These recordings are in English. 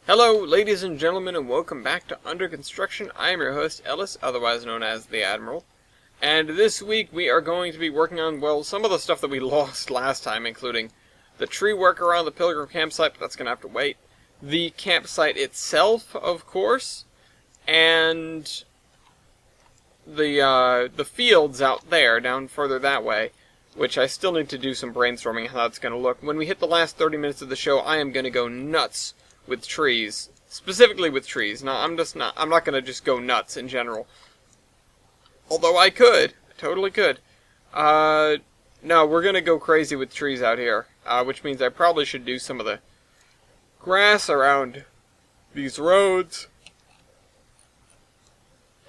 Hello, ladies and gentlemen, and welcome back to Under Construction. I am your host, Ellis, otherwise known as the Admiral. And this week we are going to be working on, well, some of the stuff that we lost last time, including the tree work around the Pilgrim campsite, but that's going to have to wait. The campsite itself, of course, and the fields out there, down further that way, which I still need to do some brainstorming how that's going to look. When we hit the last 30 minutes of the show, I am going to go nuts with trees, specifically with trees. Now, I'm not going to just go nuts in general. Although I could, totally could. No, we're going to go crazy with trees out here, which means I probably should do some of the grass around these roads,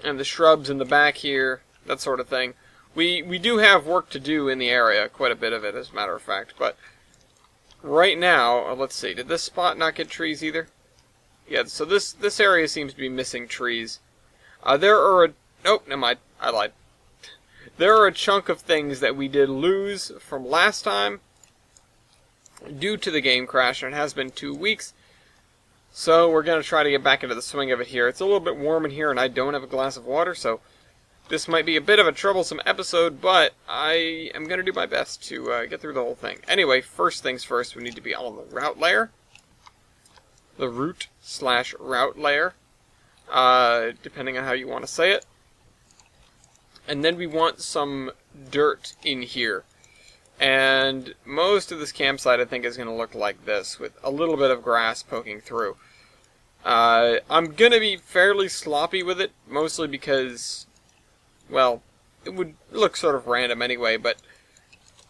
and the shrubs in the back here, that sort of thing. We do have work to do in the area, quite a bit of it, as a matter of fact, but right now, let's see, did this spot not get trees either? Yeah, so this area seems to be missing trees. Nope, never mind, I lied. There are a chunk of things that we did lose from last time due to the game crash, and it has been 2 weeks. So we're going to try to get back into the swing of it here. It's a little bit warm in here, and I don't have a glass of water, so this might be a bit of a troublesome episode, but I am going to do my best to get through the whole thing. Anyway, first things first, we need to be on the route layer. The root/route layer, depending on how you want to say it. And then we want some dirt in here. And most of this campsite, I think, is going to look like this, with a little bit of grass poking through. I'm going to be fairly sloppy with it, mostly because, well, it would look sort of random anyway, but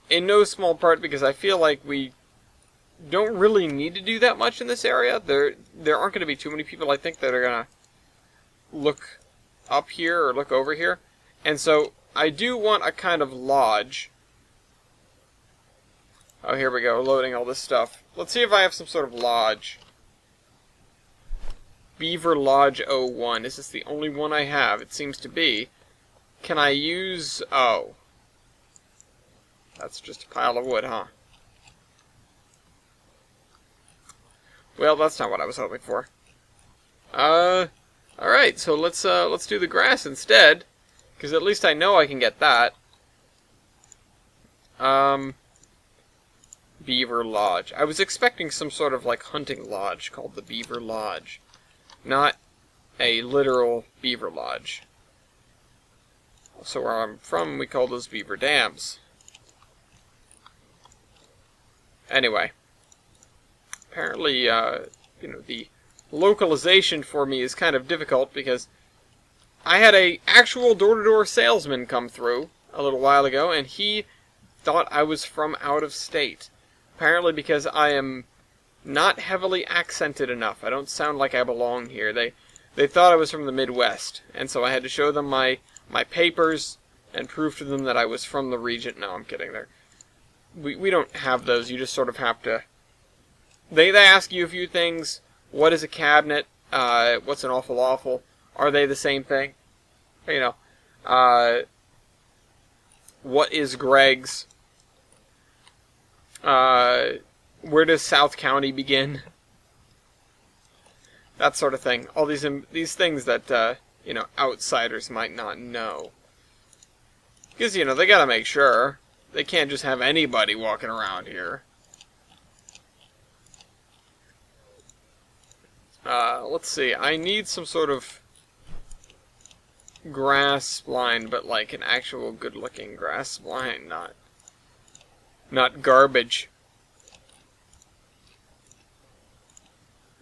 in no small part because I feel like we don't really need to do that much in this area. There aren't going to be too many people, I think, that are going to look up here or look over here. And so I do want a kind of lodge. Oh, here we go, loading all this stuff. Let's see if I have some sort of lodge. Beaver Lodge 01. Is this the only one I have? It seems to be. Can I use... oh. That's just a pile of wood, huh? Well, that's not what I was hoping for. Alright, so let's do the grass instead. Because at least I know I can get that. Beaver Lodge. I was expecting some sort of, like, hunting lodge called the Beaver Lodge. Not a literal beaver lodge. So where I'm from, we call those beaver dams. Anyway. Apparently, the localization for me is kind of difficult because I had a actual door-to-door salesman come through a little while ago, and he thought I was from out of state. Apparently because I am not heavily accented enough. I don't sound like I belong here. They thought I was from the Midwest, and so I had to show them my papers and prove to them that I was from the region. No, I'm kidding. We don't have those. You just sort of have to... They ask you a few things. What is a cabinet? What's an awful? Are they the same thing? You know. What is Greg's? Where does South County begin? That sort of thing. All these things that, outsiders might not know. Because, they gotta make sure. They can't just have anybody walking around here. Let's see. I need some sort of grass blind, but like an actual good-looking grass blind, not garbage.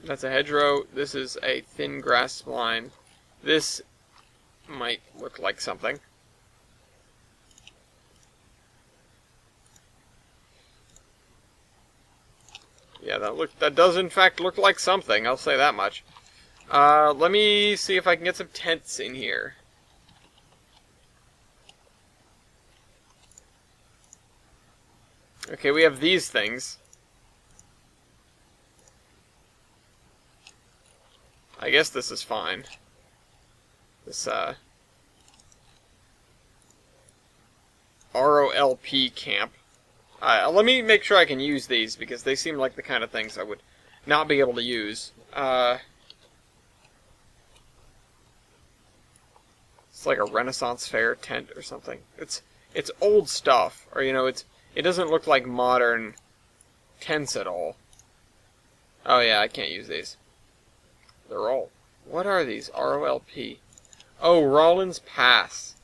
That's a hedgerow. This is a thin grass blind. This might look like something. Yeah, that does in fact look like something, I'll say that much. Let me see if I can get some tents in here. Okay, we have these things. I guess this is fine. This, ROLP camp. Let me make sure I can use these, because they seem like the kind of things I would not be able to use It's like a Renaissance fair tent or something. It's old stuff, or it doesn't look like modern tents at all. Oh yeah, I can't use these. They're all. What are these? ROLP. Oh, Rollins Pass.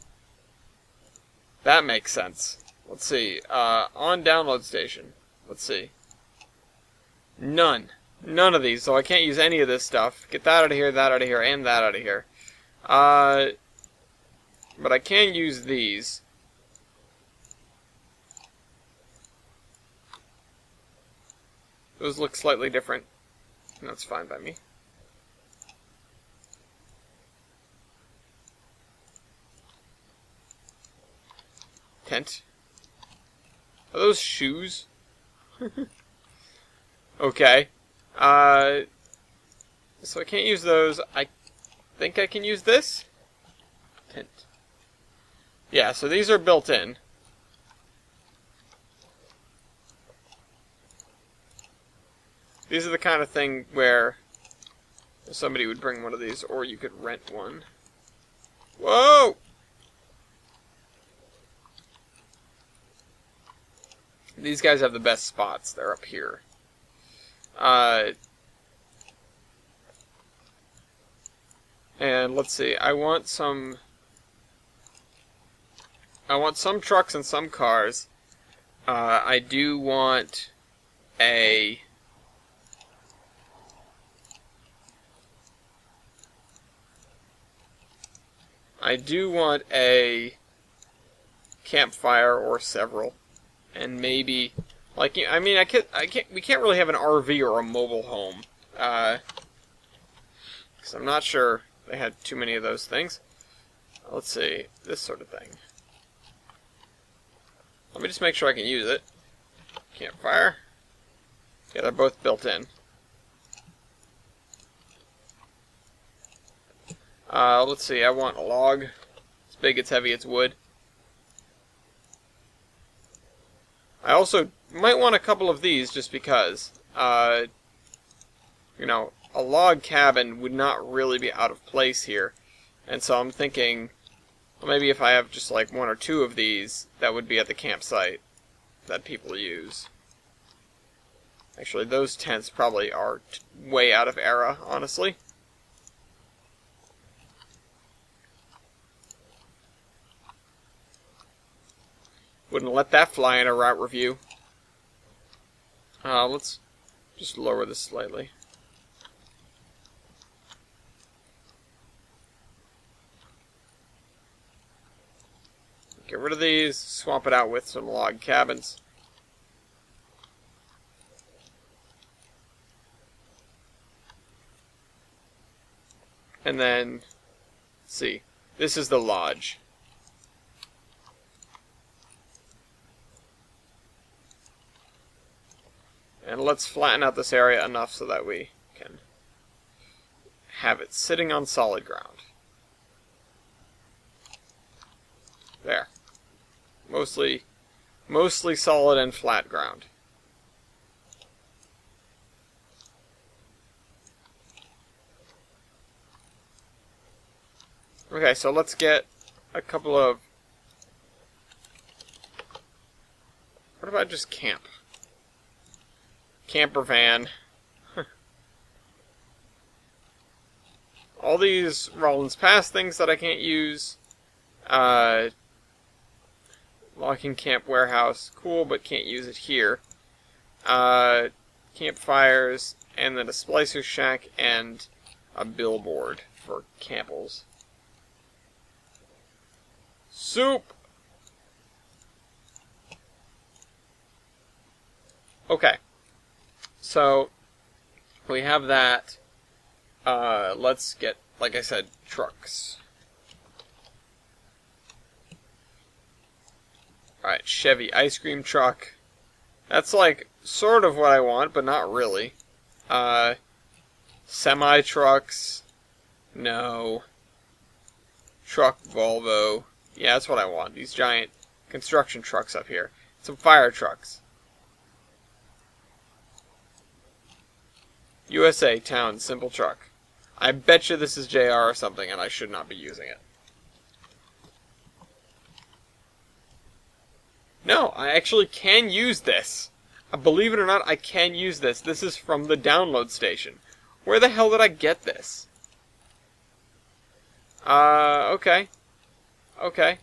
That makes sense. Let's see. On download station. Let's see. None. None of these, so I can't use any of this stuff. Get that out of here, that out of here, and that out of here. But I can use these. Those look slightly different. And that's fine by me. Tent. Are those shoes? Okay. So I can't use those. I think I can use this. Tent. Yeah, so these are built in. These are the kind of thing where somebody would bring one of these, or you could rent one. Whoa! These guys have the best spots. They're up here. And let's see. I want some trucks and some cars. I do want a campfire or several. And maybe, like, I mean, we can't really have an RV or a mobile home, because I'm not sure they had too many of those things. Let's see, this sort of thing. Let me just make sure I can use it. Campfire. Yeah, they're both built in. Let's see, I want a log. It's big, it's heavy, it's wood. I also might want a couple of these just because, a log cabin would not really be out of place here. And so I'm thinking, well, maybe if I have just like one or two of these, that would be at the campsite that people use. Actually, those tents probably are way out of era, honestly. Wouldn't let that fly in a route review. Let's just lower this slightly. Get rid of these, swap it out with some log cabins. And then, let's see, this is the lodge. And let's flatten out this area enough so that we can have it sitting on solid ground. There. Mostly solid and flat ground. Okay, so let's get a couple of... What about just camp? Camper van. All these Rollins Pass things that I can't use. Locking Camp Warehouse. Cool, but can't use it here. Campfires, and then a Splicer Shack, and a billboard for Campbell's. Soup! Okay. So, we have that. Let's get, like I said, trucks. Alright, Chevy ice cream truck. That's like, sort of what I want, but not really. Semi-trucks. No. Truck Volvo. Yeah, that's what I want. These giant construction trucks up here. Some fire trucks. USA Town Simple Truck. I bet you this is JR or something, and I should not be using it. No, I actually can use this. Believe it or not, I can use this. This is from the download station. Where the hell did I get this? Okay. Okay.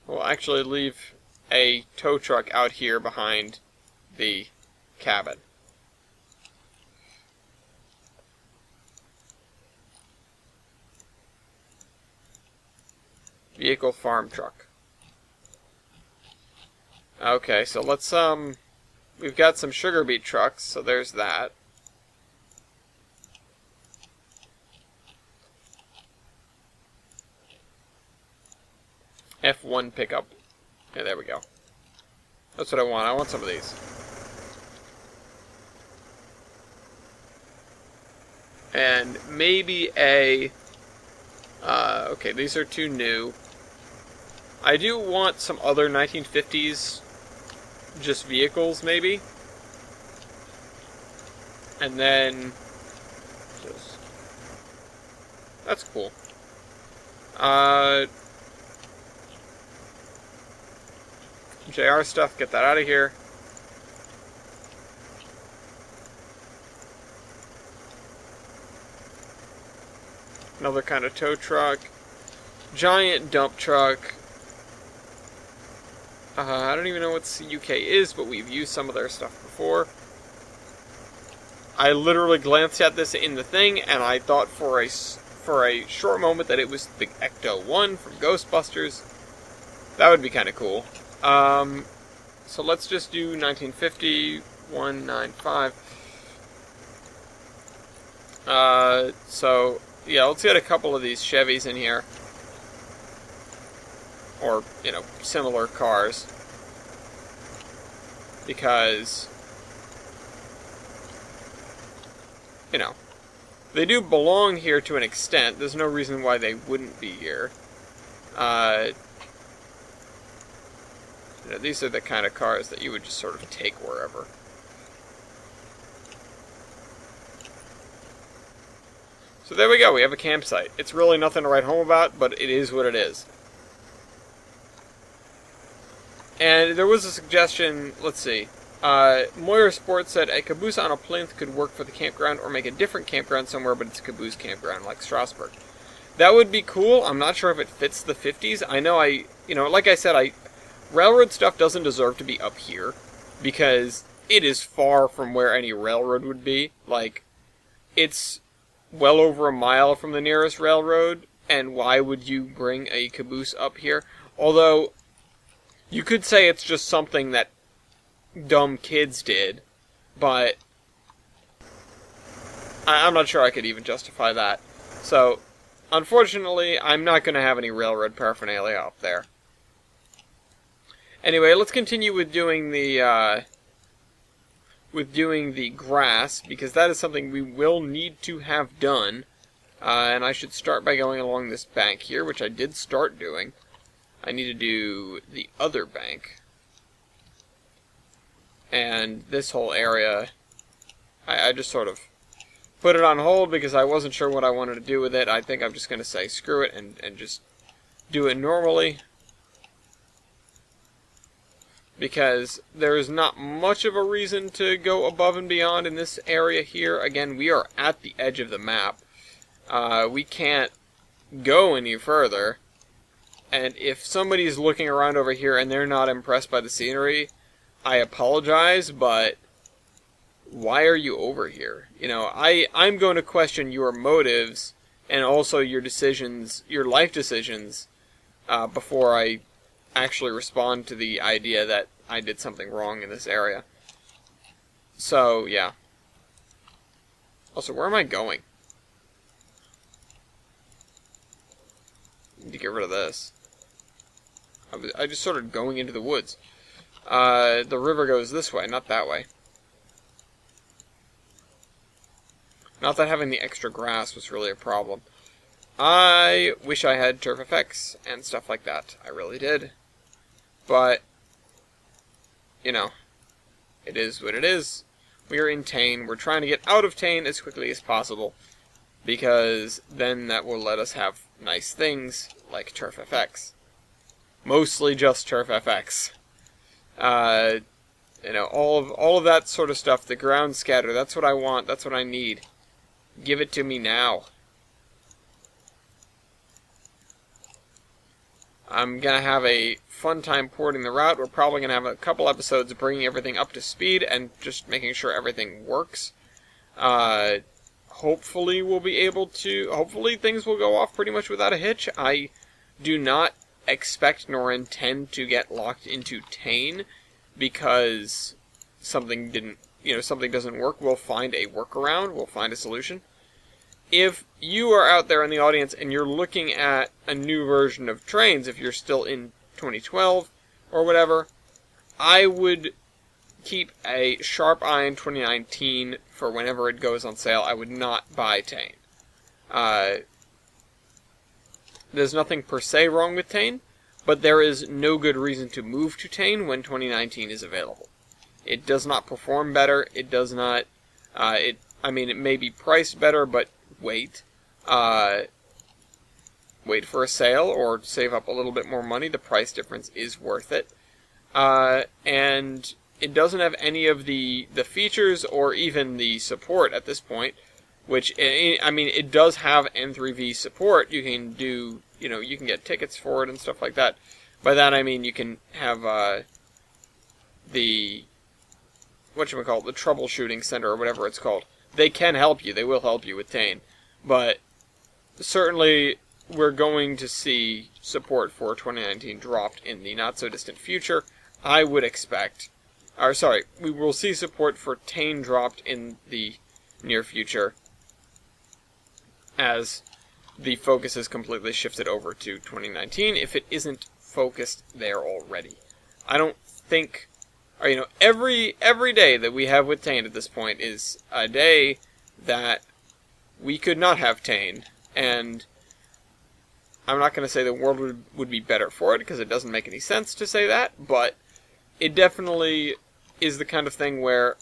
We'll actually leave a tow truck out here behind the cabin. Vehicle farm truck. Okay, so let's, we've got some sugar beet trucks, so there's that. F1 pickup. Yeah, there we go. That's what I want. I want some of these. And maybe a... okay, these are too new. I do want some other 1950s just vehicles, maybe. And then... that's cool. JR stuff, get that out of here. Another kind of tow truck. Giant dump truck. I don't even know what UK is, but we've used some of their stuff before. I literally glanced at this in the thing, and I thought for a short moment that it was the Ecto-1 from Ghostbusters. That would be kind of cool. So let's just do 1950, 195. So, yeah, let's get a couple of these Chevys in here. Or, you know, similar cars. Because, you know, they do belong here to an extent. There's no reason why they wouldn't be here. You know, these are the kind of cars that you would just sort of take wherever. So there we go, we have a campsite. It's really nothing to write home about, but it is what it is. And there was a suggestion, let's see. Moyer Sports said a caboose on a plinth could work for the campground or make a different campground somewhere, but it's a caboose campground like Strasbourg. That would be cool. I'm not sure if it fits the 50s. I know you know, like I said, railroad stuff doesn't deserve to be up here because it is far from where any railroad would be. Like, it's well over a mile from the nearest railroad, and why would you bring a caboose up here? Although, you could say it's just something that dumb kids did, but I'm not sure I could even justify that. So, unfortunately, I'm not going to have any railroad paraphernalia up there. Anyway, let's continue with doing the grass, because that is something we will need to have done. And I should start by going along this bank here, which I did start doing. I need to do the other bank. And this whole area, I just sort of put it on hold because I wasn't sure what I wanted to do with it. I think I'm just going to say screw it and just do it normally. Because there is not much of a reason to go above and beyond in this area here. Again, we are at the edge of the map. We can't go any further. And if somebody's looking around over here and they're not impressed by the scenery, I apologize, but why are you over here? You know, I'm going to question your motives and also your decisions, your life decisions, before I actually respond to the idea that I did something wrong in this area. So, yeah. Also, where am I going? I need to get rid of this. I just started going into the woods. The river goes this way, not that way. Not that having the extra grass was really a problem. I wish I had turf effects and stuff like that. I really did. But, you know, I am going to have to you know, it is what it is. We are in Tain. We're trying to get out of Tain as quickly as possible, because then that will let us have nice things like TurfFX. Mostly just TurfFX. You know, all of that sort of stuff. The ground scatter. That's what I want. That's what I need. Give it to me now. I'm going to have a fun time porting the route. We're probably going to have a couple episodes bringing everything up to speed and just making sure everything works. Hopefully we'll be able to... Hopefully things will go off pretty much without a hitch. I do not expect nor intend to get locked into Tain because something doesn't work. We'll find a workaround. We'll find a solution. If you are out there in the audience and you're looking at a new version of Trains, if you're still in 2012 or whatever, I would keep a sharp eye in 2019 for whenever it goes on sale. I would not buy Tain. There's nothing per se wrong with Tain, but there is no good reason to move to Tain when 2019 is available. It does not perform better. It does not... it may be priced better, but wait. Wait for a sale or save up a little bit more money. The price difference is worth it. And it doesn't have any of the features or even the support at this point, which, it does have N3V support. You can do, you can get tickets for it and stuff like that. By that I mean you can have the troubleshooting center or whatever it's called. They can help you. They will help you with Tain. But certainly we're going to see support for 2019 dropped in the not-so-distant future. I would expect... we will see support for Tain dropped in the near future as the focus is completely shifted over to 2019, if it isn't focused there already. I don't think... every day that we have with Tain at this point is a day that we could not have Tain, and I'm not going to say the world would be better for it, because it doesn't make any sense to say that, but it definitely is the kind of thing where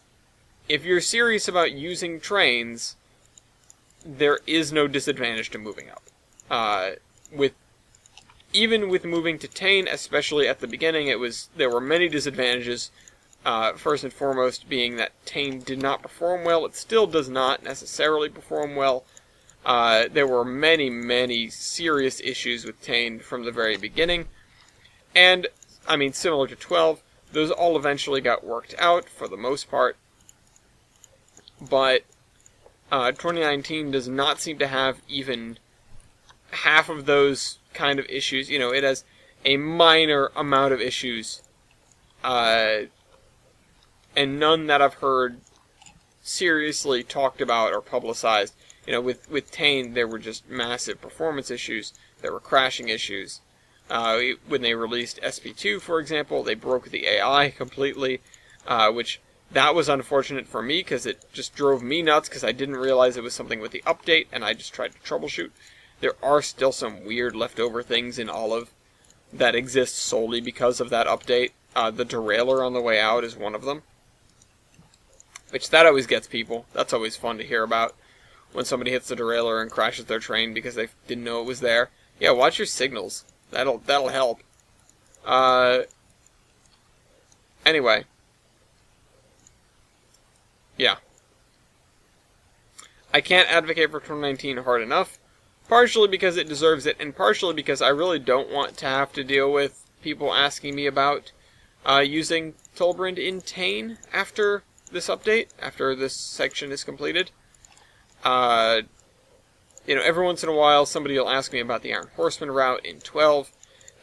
if you're serious about using Trains, there is no disadvantage to moving up. Even with moving to Tain, especially at the beginning, there were many disadvantages. First and foremost being that Tain did not perform well. It still does not necessarily perform well. There were many, many serious issues with Tain from the very beginning. And, similar to 12, those all eventually got worked out for the most part. But 2019 does not seem to have even half of those kind of issues. It has a minor amount of issues. And none that I've heard seriously talked about or publicized. With Tain, there were just massive performance issues. There were crashing issues. When they released SP2, for example, they broke the AI completely, which that was unfortunate for me because it just drove me nuts because I didn't realize it was something with the update, and I just tried to troubleshoot. There are still some weird leftover things in Olive that exist solely because of that update. The derailleur on the way out is one of them. Which, that always gets people. That's always fun to hear about. When somebody hits the derailleur and crashes their train because they didn't know it was there. Yeah, watch your signals. That'll help. Anyway. Yeah. I can't advocate for 2019 hard enough. Partially because it deserves it, and partially because I really don't want to have to deal with people asking me about using Tolbrand in Tain after this update, after this section is completed. Every once in a while somebody will ask me about the Iron Horseman route in 12,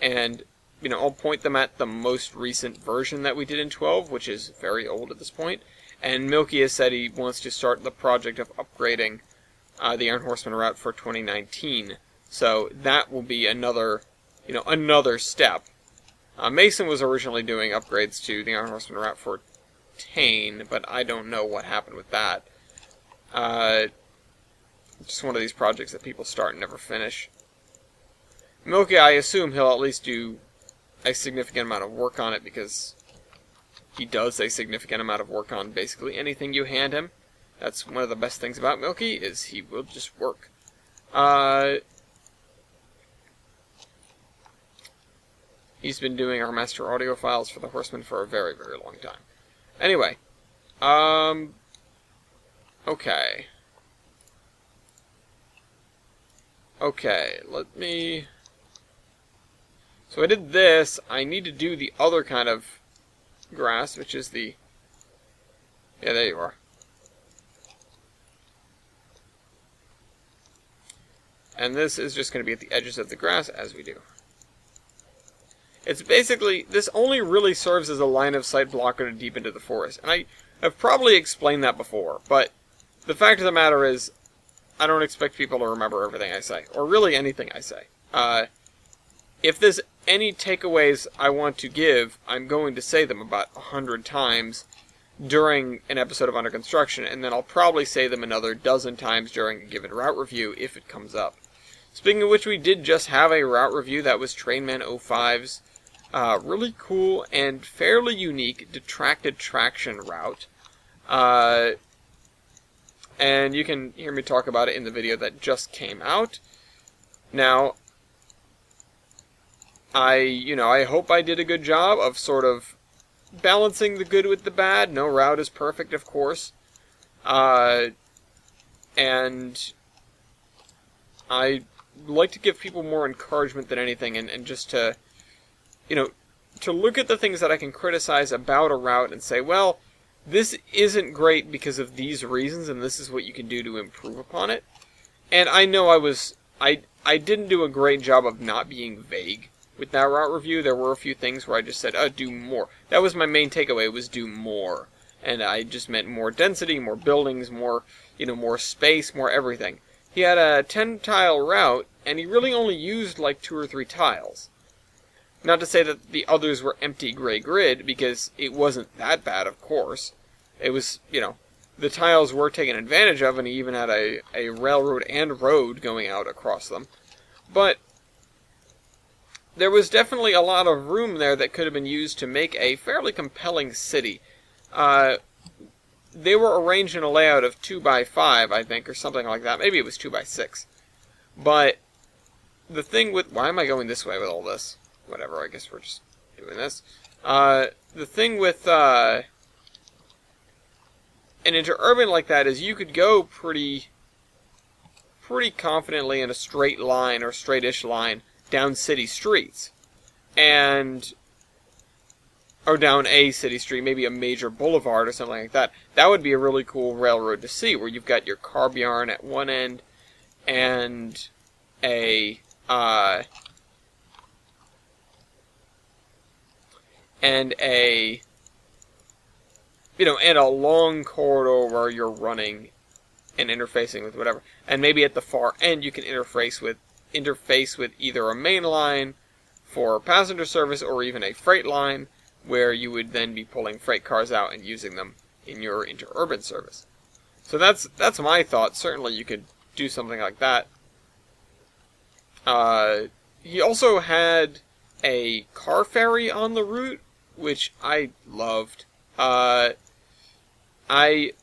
and, I'll point them at the most recent version that we did in 12, which is very old at this point, and Milky has said he wants to start the project of upgrading the Iron Horseman route for 2019, so that will be another step. Mason was originally doing upgrades to the Iron Horseman route for Tain, but I don't know what happened with that. Just one of these projects that people start and never finish. Milky, I assume he'll at least do a significant amount of work on it because He does a significant amount of work on basically anything you hand him. That's one of the best things about Milky, is he will just work. He's been doing our master audio files for the Horseman for a very, very long time. Anyway, okay. Okay, let me... So I did this. I need to do the other kind of grass, which is the... Yeah, there you are. And this is just going to be at the edges of the grass, as we do. It's basically... This only really serves as a line of sight blocker to deep into the forest. And I have probably explained that before, but the fact of the matter is, I don't expect people to remember everything I say, or really anything I say. If there's any takeaways I want to give, I'm going to say them about 100 times during an episode of Under Construction, and then I'll probably say them another dozen times during a given route review if it comes up. Speaking of which, we did just have a route review that was Trainman 05's really cool and fairly unique detracted traction route. And you can hear me talk about it in the video that just came out. Now, I hope I did a good job of sort of balancing the good with the bad. No route is perfect, of course. And I like to give people more encouragement than anything, and just to, to look at the things that I can criticize about a route and say, well, this isn't great because of these reasons, and this is what you can do to improve upon it. And I know I didn't do a great job of not being vague with that route review. There were a few things where I just said, do more. That was my main takeaway, was do more. And I just meant more density, more buildings, more, more space, more everything. He had a 10-tile route, and he really only used like 2 or 3 tiles. Not to say that the others were empty gray grid, because it wasn't that bad, of course. It was, the tiles were taken advantage of, and he even had a railroad and road going out across them. But there was definitely a lot of room there that could have been used to make a fairly compelling city. They were arranged in a layout of 2x5, I think, or something like that. Maybe it was 2x6. But the thing with... Why am I going this way with all this? Whatever, I guess we're just doing this. The thing with an interurban like that is you could go pretty confidently in a straight line, or straight-ish line, down city streets. Or down a city street, maybe a major boulevard or something like that. That would be a really cool railroad to see, where you've got your carb yarn at one end, and a long corridor where you're running and interfacing with whatever. And maybe at the far end you can interface with either a main line for passenger service, or even a freight line, where you would then be pulling freight cars out and using them in your interurban service. So that's my thought. Certainly you could do something like that. He also had a car ferry on the route, which I loved. I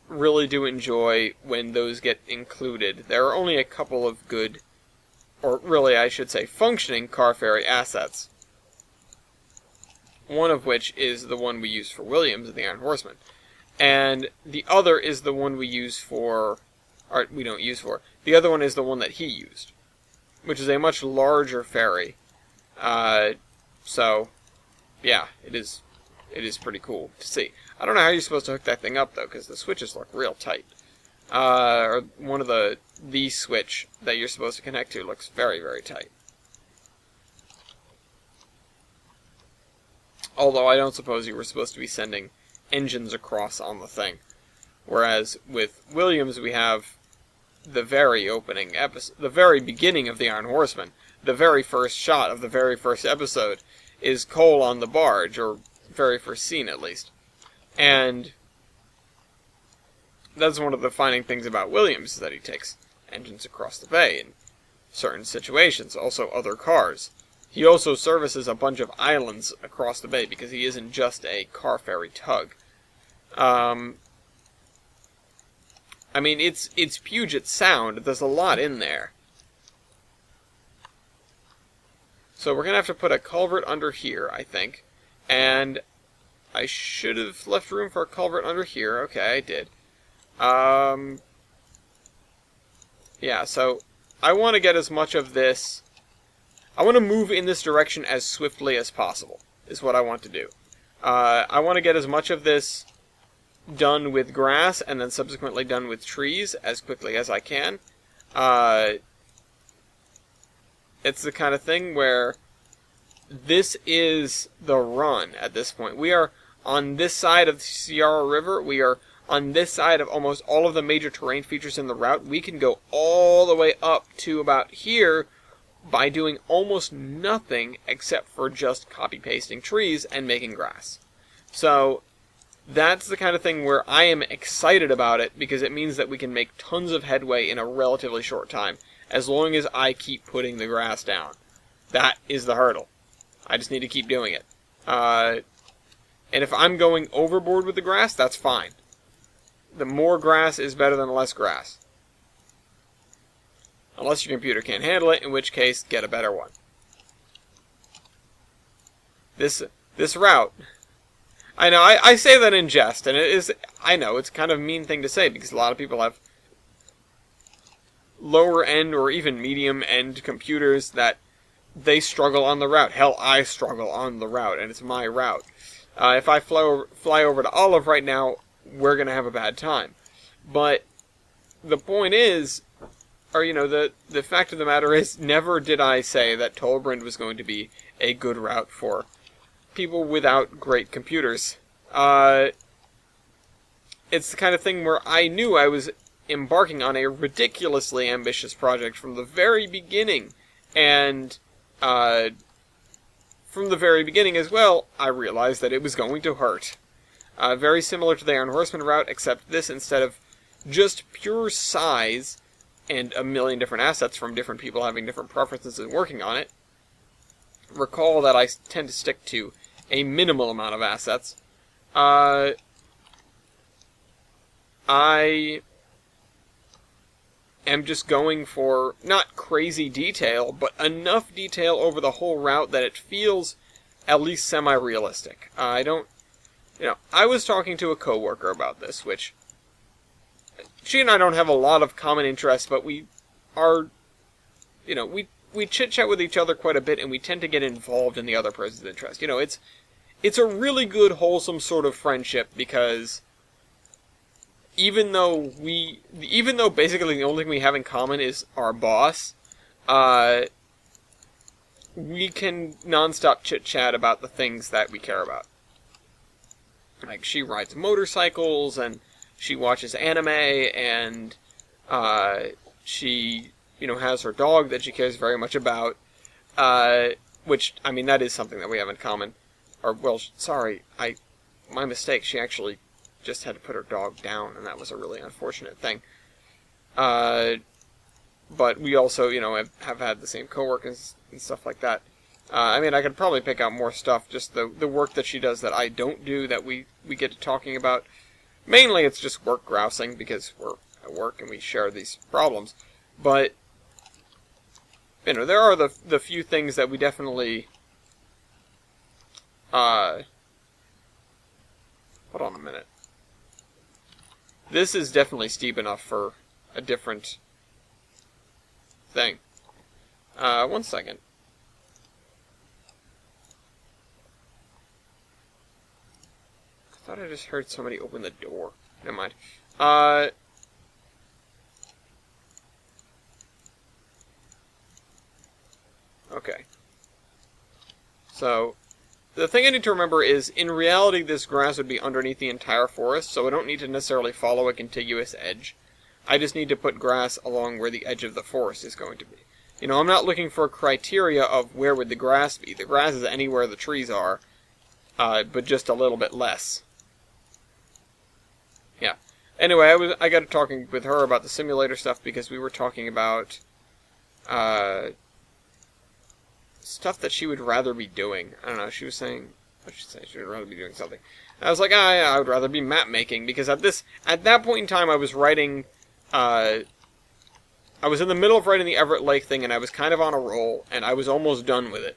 really do enjoy when those get included. There are only a couple of good, or really I should say functioning, car ferry assets. One of which is the one we use for Williams, the Iron Horseman. And the other is the one we use for... Or, we don't use for. The other one is the one that he used, which is a much larger ferry. So, yeah, it is pretty cool to see. I don't know how you're supposed to hook that thing up, though, because the switches look real tight. Or one of the switch that you're supposed to connect to looks very, very tight. Although I don't suppose you were supposed to be sending engines across on the thing. Whereas with Williams we have the very opening episode, the very beginning of the Iron Horseman. The very first shot of the very first episode is Cole on the barge, or very first scene at least. And that's one of the defining things about Williams, is that he takes engines across the bay in certain situations, also other cars. he also services a bunch of islands across the bay because he isn't just a car ferry tug. I mean, it's Puget Sound. There's a lot in there. So we're going to have to put a culvert under here, I think. And I should have left room for a culvert under here. Okay, I did. Yeah, so I want to get as much of this... I want to move in this direction as swiftly as possible, is what I want to do. I want to get as much of this done with grass and then subsequently done with trees as quickly as I can. It's the kind of thing where this is the run at this point. We are on this side of the Sierra River. We are on this side of almost all of the major terrain features in the route. We can go all the way up to about here by doing almost nothing except for just copy-pasting trees and making grass. So that's the kind of thing where I am excited about it because it means that we can make tons of headway in a relatively short time, as long as I keep putting the grass down. That is the hurdle. I just need to keep doing it. And if I'm going overboard with the grass, that's fine. The more grass is better than less grass. Unless your computer can't handle it, in which case, get a better one. This route... I know, I say that in jest, and it is... I know, it's kind of a mean thing to say, because a lot of people have lower-end or even medium-end computers that they struggle on the route. Hell, I struggle on the route, and it's my route. If I fly over to Olive right now, we're going to have a bad time. But the point is, or, you know, the fact of the matter is, never did I say that Tolbrand was going to be a good route for people without great computers. It's the kind of thing where I knew I was embarking on a ridiculously ambitious project from the very beginning. And from the very beginning as well, I realized that it was going to hurt. Very similar to the Iron Horseman route, except this, instead of just pure size and a million different assets from different people having different preferences and working on it, recall that I tend to stick to a minimal amount of assets. I am just going for not crazy detail, but enough detail over the whole route that it feels at least semi-realistic. I was talking to a coworker about this, which she and I don't have a lot of common interests, but we are, we chit-chat with each other quite a bit, and we tend to get involved in the other person's interest. It's a really good, wholesome sort of friendship, because even though basically the only thing we have in common is our boss, we can non-stop chit-chat about the things that we care about. Like, she rides motorcycles, and she watches anime, and she, has her dog that she cares very much about, which, I mean, that is something that we have in common. Or, well, sorry, my mistake, she actually just had to put her dog down, and that was a really unfortunate thing. But we also, have had the same coworkers and stuff like that. I mean, I could probably pick out more stuff, just the work that she does that I don't do, that we get to talking about. Mainly it's just work grousing, because we're at work and we share these problems. But, there are the few things that we definitely... hold on a minute. This is definitely steep enough for a different thing. One second. I thought I just heard somebody open the door. Never mind. Okay. So, the thing I need to remember is, in reality, this grass would be underneath the entire forest, so I don't need to necessarily follow a contiguous edge. I just need to put grass along where the edge of the forest is going to be. I'm not looking for criteria of where would the grass be. The grass is anywhere the trees are, but just a little bit less. Yeah. Anyway, I got to talking with her about the simulator stuff because we were talking about stuff that she would rather be doing. I don't know. She was saying, what did she say? She would rather be doing something. And I was like, I would rather be map making, because at that point in time, I was writing. I was in the middle of writing the Everett Lake thing, and I was kind of on a roll, and I was almost done with it.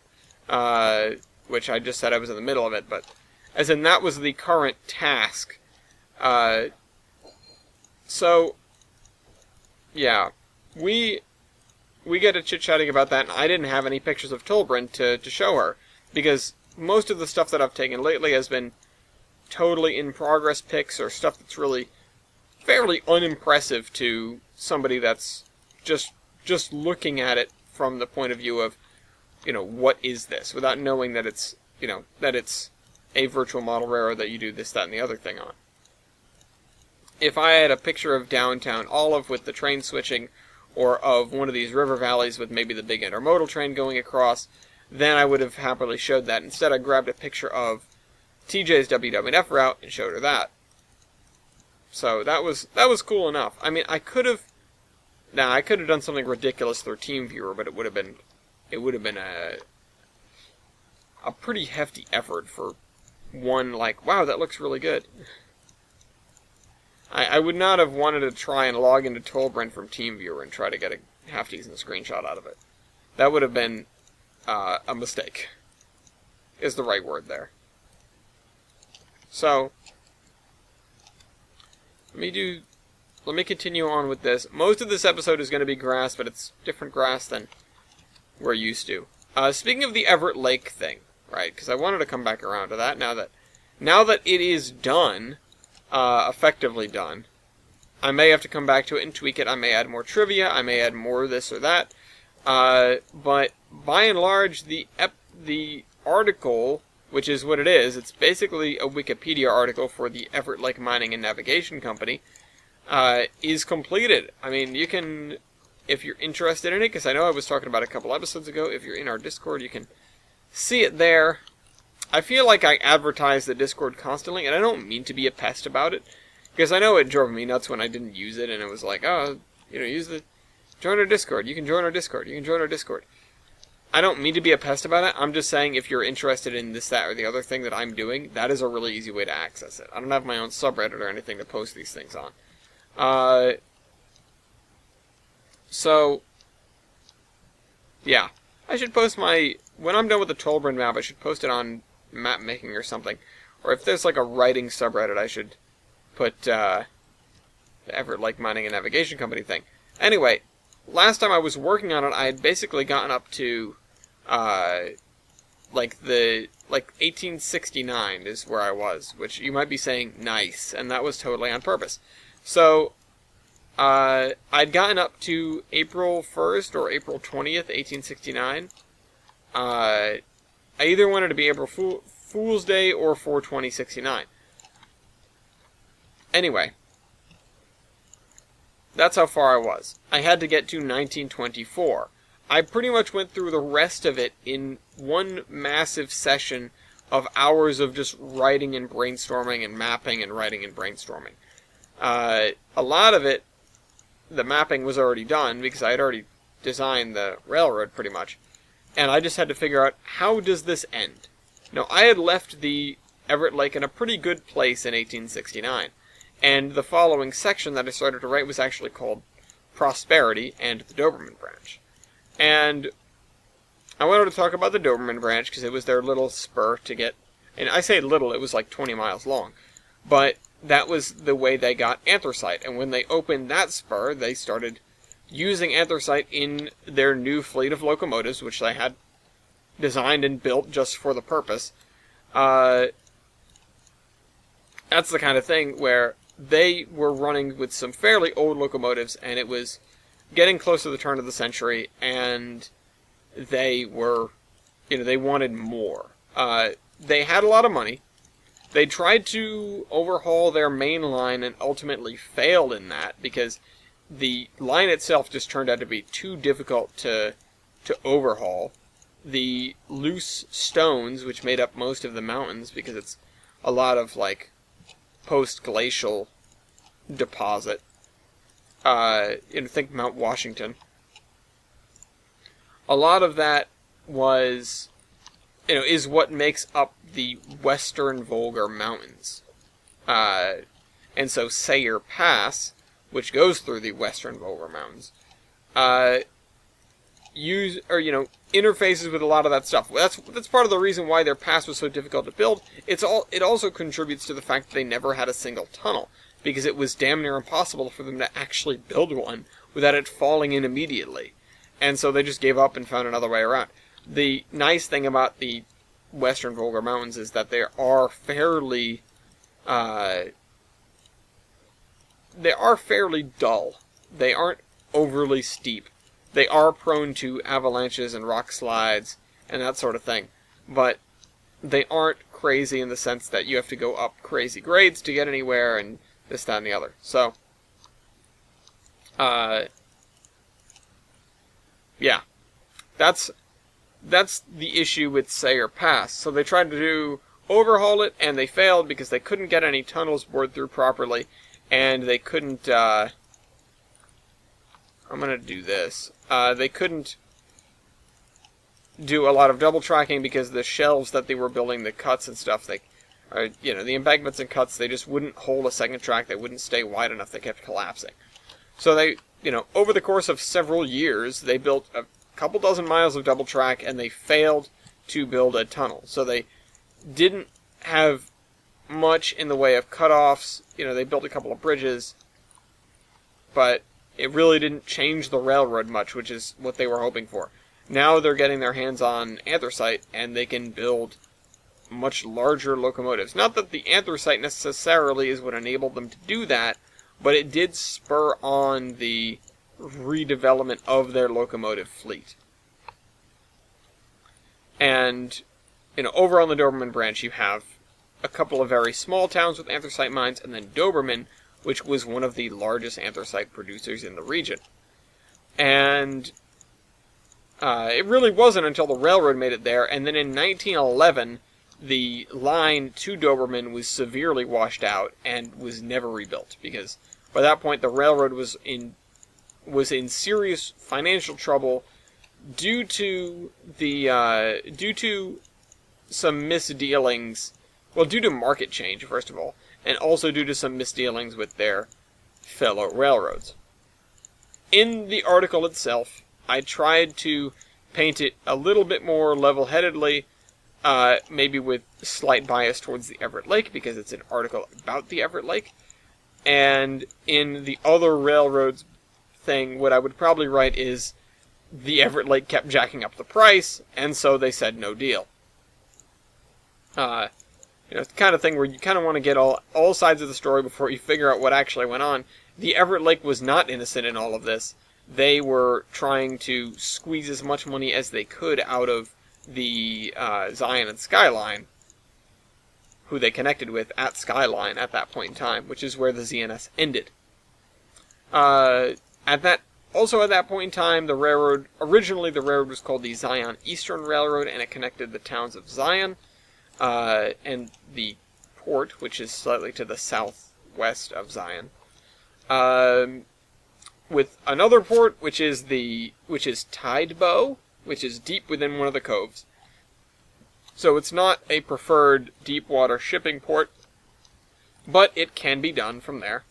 Which I just said I was in the middle of it, but as in that was the current task. So, yeah, we get to chit-chatting about that, and I didn't have any pictures of Tolbrin to show her, because most of the stuff that I've taken lately has been totally in-progress pics, or stuff that's really fairly unimpressive to somebody that's just looking at it from the point of view of, what is this, without knowing that it's, that it's a virtual model railroad that you do this, that, and the other thing on. If I had a picture of downtown Olive with the train switching, or of one of these river valleys with maybe the big intermodal train going across, then I would have happily showed that. Instead, I grabbed a picture of TJ's WWF route and showed her that. So that was cool enough. I mean, I could have done something ridiculous through TeamViewer, but it would have been a pretty hefty effort for one, like, wow, that looks really good. I would not have wanted to try and log into Tolbrin from TeamViewer and try to get a half-decent screenshot out of it. That would have been a mistake, is the right word there. So, let me continue on with this. Most of this episode is going to be grass, but it's different grass than we're used to. Speaking of the Everett Lake thing, right, because I wanted to come back around to that now that it is done, effectively done. I may have to come back to it and tweak it. I may add more trivia. I may add more this or that. But by and large, the article, which is what it is, it's basically a Wikipedia article for the Everett Lake Mining and Navigation Company, is completed. I mean, you can, if you're interested in it, because I know I was talking about it a couple episodes ago, if you're in our Discord, you can see it there. I feel like I advertise the Discord constantly, and I don't mean to be a pest about it, because I know it drove me nuts when I didn't use it, and it was like, oh, join our Discord, you can join our Discord, you can join our Discord. I don't mean to be a pest about it, I'm just saying if you're interested in this, that, or the other thing that I'm doing, that is a really easy way to access it. I don't have my own subreddit or anything to post these things on. So, yeah. I should post when I'm done with the Tolbrin map, I should post it on map making or something. Or if there's like a writing subreddit, I should put the Everett Lake Mining and Navigation Company thing. Anyway, last time I was working on it, I had basically gotten up to 1869 is where I was, which you might be saying nice, and that was totally on purpose. So I'd gotten up to April 1st or April 20th, 1869. I either wanted to be April Fool's Day or 4/20/69. Anyway, that's how far I was. I had to get to 1924. I pretty much went through the rest of it in one massive session of hours of just writing and brainstorming and mapping and writing and brainstorming. A lot of it, the mapping was already done because I had already designed the railroad pretty much. And I just had to figure out, how does this end? Now, I had left the Everett Lake in a pretty good place in 1869. And the following section that I started to write was actually called Prosperity and the Doberman Branch. And I wanted to talk about the Doberman Branch because it was their little spur to get, and I say little, it was like 20 miles long. But that was the way they got anthracite. And when they opened that spur, they started using anthracite in their new fleet of locomotives, which they had designed and built just for the purpose. That's the kind of thing where they were running with some fairly old locomotives, and it was getting close to the turn of the century, and they were, they wanted more. They had a lot of money. They tried to overhaul their main line and ultimately failed in that because the line itself just turned out to be too difficult to overhaul. The loose stones, which made up most of the mountains, because it's a lot of, post-glacial deposit. Think Mount Washington. A lot of that was, is what makes up the Western Volga Mountains. And so Sayre Pass, which goes through the Western Volga Mountains, interfaces with a lot of that stuff. That's part of the reason why their pass was so difficult to build. It also contributes to the fact that they never had a single tunnel, because it was damn near impossible for them to actually build one without it falling in immediately. And so they just gave up and found another way around. The nice thing about the Western Volga Mountains is that they are fairly dull. They aren't overly steep. They are prone to avalanches and rock slides and that sort of thing, but they aren't crazy in the sense that you have to go up crazy grades to get anywhere and this, that, and the other. So, yeah, that's the issue with Sayre Pass. So they tried to overhaul it, and they failed because they couldn't get any tunnels bored through properly, and they couldn't, I'm gonna do this. They couldn't do a lot of double tracking because the shelves that they were building, the cuts and stuff, the embankments and cuts, they just wouldn't hold a second track. They wouldn't stay wide enough. They kept collapsing. So they, over the course of several years, they built a couple dozen miles of double track, and they failed to build a tunnel. So they didn't have much in the way of cutoffs. They built a couple of bridges, but it really didn't change the railroad much, which is what they were hoping for. Now they're getting their hands on anthracite, and they can build much larger locomotives. Not that the anthracite necessarily is what enabled them to do that, but it did spur on the redevelopment of their locomotive fleet. And, over on the Doberman branch, you have a couple of very small towns with anthracite mines, and then Doberman, which was one of the largest anthracite producers in the region. And it really wasn't until the railroad made it there, and then in 1911, the line to Doberman was severely washed out and was never rebuilt, because by that point the railroad was in serious financial trouble due to some misdealings. Well, due to market change, first of all, and also due to some misdealings with their fellow railroads. In the article itself, I tried to paint it a little bit more level-headedly, maybe with slight bias towards the Everett Lake, because it's an article about the Everett Lake. And in the other railroads thing, what I would probably write is, the Everett Lake kept jacking up the price, and so they said no deal. It's the kind of thing where you kind of want to get all sides of the story before you figure out what actually went on. The Everett Lake was not innocent in all of this. They were trying to squeeze as much money as they could out of the Zion and Skyline, who they connected with at Skyline at that point in time, which is where the ZNS ended. At that point in time, originally the railroad was called the Zion Eastern Railroad, and it connected the towns of Zion, and the port, which is slightly to the southwest of Zion, with another port, which is Tidebow, which is deep within one of the coves. So it's not a preferred deep water shipping port, but it can be done from there.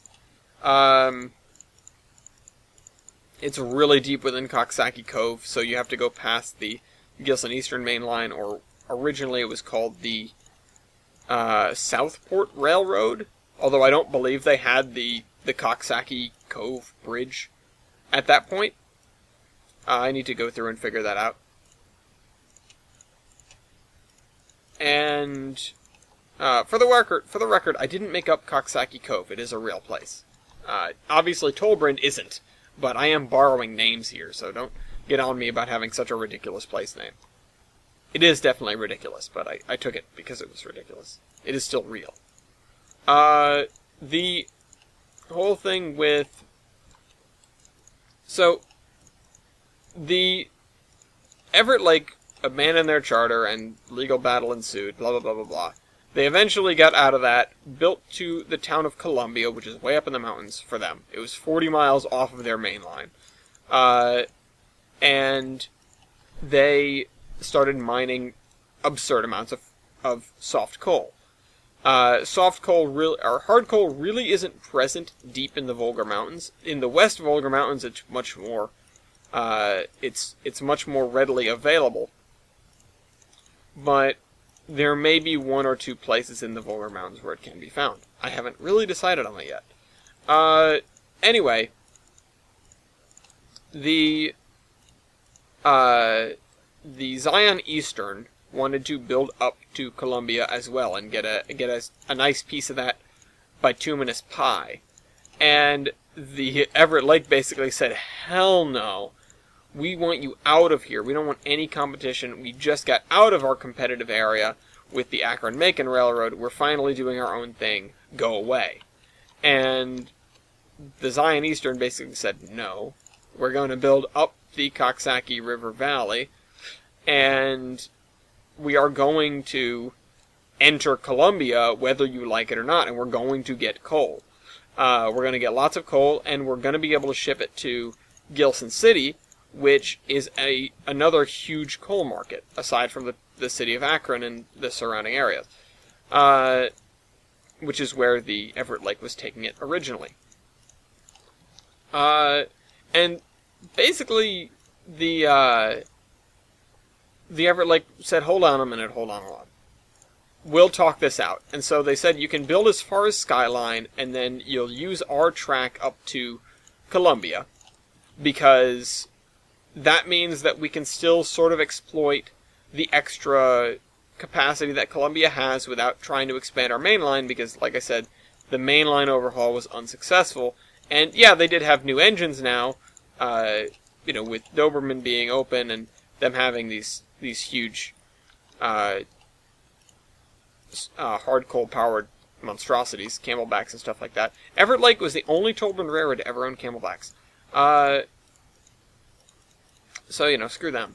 It's really deep within Coxsackie Cove, so you have to go past the Gilson Eastern Main Line, or originally it was called the Southport Railroad, although I don't believe they had the Coxsackie Cove Bridge at that point. I need to go through and figure that out. And for the record, I didn't make up Coxsackie Cove. It is a real place. Obviously, Tolbrand isn't, but I am borrowing names here, so don't get on me about having such a ridiculous place name. It is definitely ridiculous, but I took it because it was ridiculous. It is still real. The whole thing with... So, the Everett Lake abandoned their charter and legal battle ensued, blah, blah, blah, blah, blah. They eventually got out of that, built to the town of Columbia, which is way up in the mountains for them. It was 40 miles off of their main line. And they started mining absurd amounts of soft coal. Soft coal or hard coal really isn't present deep in the Volga Mountains. In the West Volga Mountains, it's much more. It's much more readily available. But there may be one or two places in the Volga Mountains where it can be found. I haven't really decided on it yet. Anyway, the Zion Eastern wanted to build up to Columbia as well and get a nice piece of that bituminous pie. And the Everett Lake basically said, hell no. We want you out of here. We don't want any competition. We just got out of our competitive area with the Akron-Macon Railroad. We're finally doing our own thing. Go away. And the Zion Eastern basically said, no. We're going to build up the Coxsackie River Valley, and we are going to enter Columbia whether you like it or not, and we're going to get coal. We're going to get lots of coal, and we're going to be able to ship it to Gilson City, which is another huge coal market, aside from the city of Akron and the surrounding areas, which is where the Everett Lake was taking it originally. And basically, the Everett Lake said, hold on a minute. We'll talk this out. And so they said, you can build as far as Skyline, and then you'll use our track up to Columbia, because that means that we can still sort of exploit the extra capacity that Columbia has without trying to expand our main line, because, like I said, the main line overhaul was unsuccessful. And yeah, they did have new engines now, with Doberman being open and them having these huge hard coal powered monstrosities, Camelbacks and stuff like that. Everett Lake was the only Tolman railroad to ever own Camelbacks. So, screw them.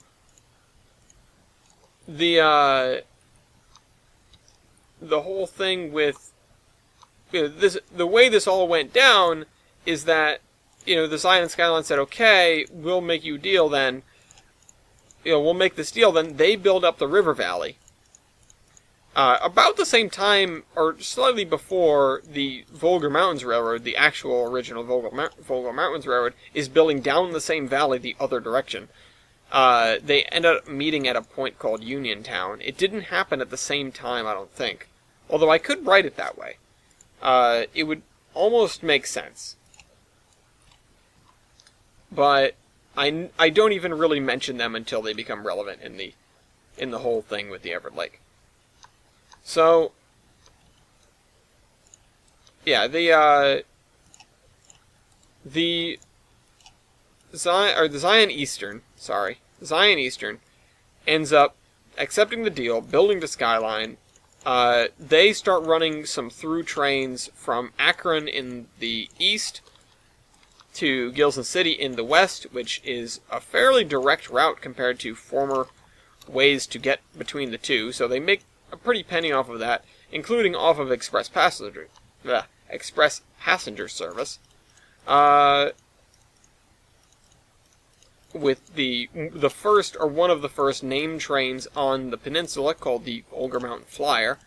The whole thing with the way this all went down is that, the Zion and Skyline said, okay, we'll make you a deal then. We'll make this deal. Then they build up the river valley. About the same time, or slightly before, the Volga Mountains Railroad, the actual original Volga Mountains Railroad, is building down the same valley the other direction. They end up meeting at a point called Uniontown. It didn't happen at the same time, I don't think. Although I could write it that way. It would almost make sense. But I don't even really mention them until they become relevant in the whole thing with the Everett Lake. So, yeah, the Zion Eastern ends up accepting the deal, building the Skyline. They start running some through trains from Akron in the east to Gilson City in the west, which is a fairly direct route compared to former ways to get between the two. So they make a pretty penny off of that, including off of express passenger service. With the first, or one of the first, named trains on the peninsula, called the Volga Mountain Flyer,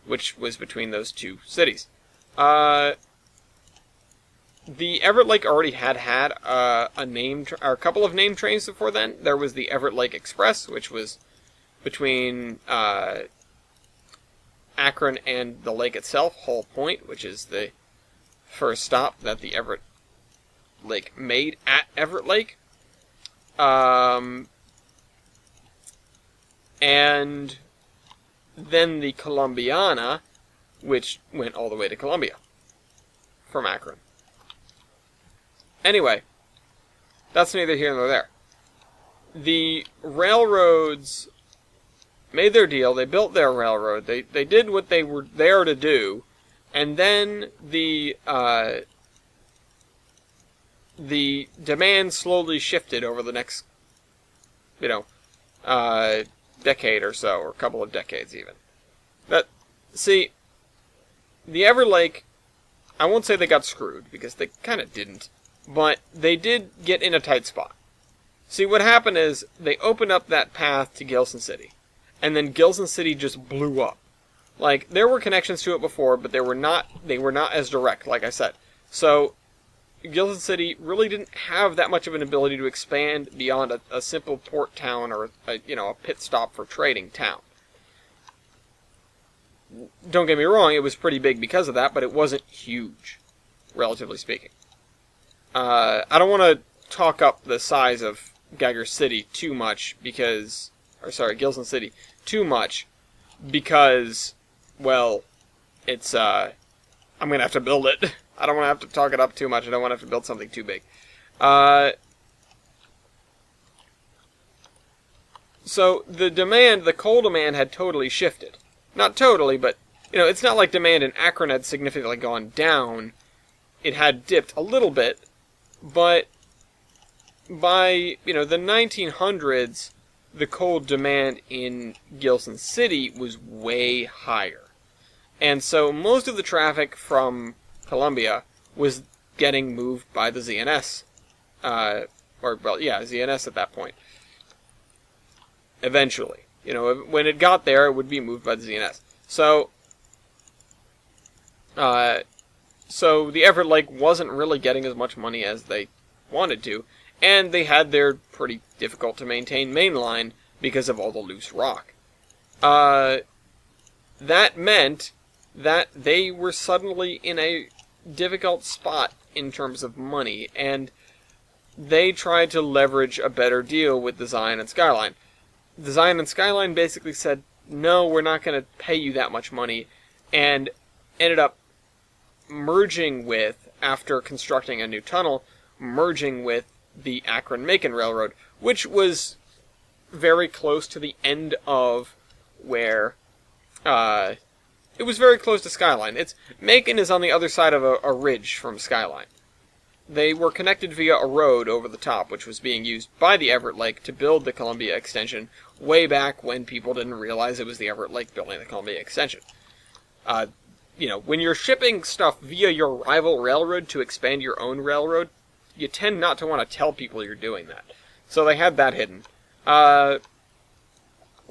which was between those two cities. The Everett Lake already had a couple of named trains before then. There was the Everett Lake Express, which was between Akron and the lake itself, Hall Point, which is the first stop that the Everett Lake made at Everett Lake. And then the Columbiana, which went all the way to Columbia from Akron. Anyway, that's neither here nor there. The railroads made their deal, they built their railroad, they did what they were there to do, and then the demand slowly shifted over the next, decade or so, or a couple of decades even. The Everett Lake, I won't say they got screwed, because they kind of didn't, but they did get in a tight spot. See, what happened is they opened up that path to Gilson City, and then Gilson City just blew up. Like, there were connections to it before, but they were not as direct, like I said. So, Gilson City really didn't have that much of an ability to expand beyond a simple port town or a pit stop for trading town. Don't get me wrong, it was pretty big because of that, but it wasn't huge, relatively speaking. I don't want to talk up the size of Geiger City too much Gilson City too much because, well, it's, I'm going to have to build it. I don't want to have to talk it up too much. I don't want to have to build something too big. So the coal demand had totally shifted. Not totally, but, it's not like demand in Akron had significantly gone down. It had dipped a little bit, but by, the 1900s, the coal demand in Gilson City was way higher. And so most of the traffic from Columbia was getting moved by the ZNS. ZNS at that point. Eventually. When it got there, it would be moved by the ZNS. So the Everett Lake wasn't really getting as much money as they wanted to, and they had their pretty difficult to maintain main line because of all the loose rock. That meant that they were suddenly in a difficult spot in terms of money, and they tried to leverage a better deal with the Zion and Skyline. The Zion and Skyline basically said, no, we're not going to pay you that much money, and ended up merging with, after constructing a new tunnel, merging with the Akron-Macon Railroad, which was very close to the end of where, it was very close to Skyline. Macon is on the other side of a ridge from Skyline. They were connected via a road over the top, which was being used by the Everett Lake to build the Columbia Extension way back when people didn't realize it was the Everett Lake building the Columbia Extension. When you're shipping stuff via your rival railroad to expand your own railroad, you tend not to want to tell people you're doing that. So they had that hidden. And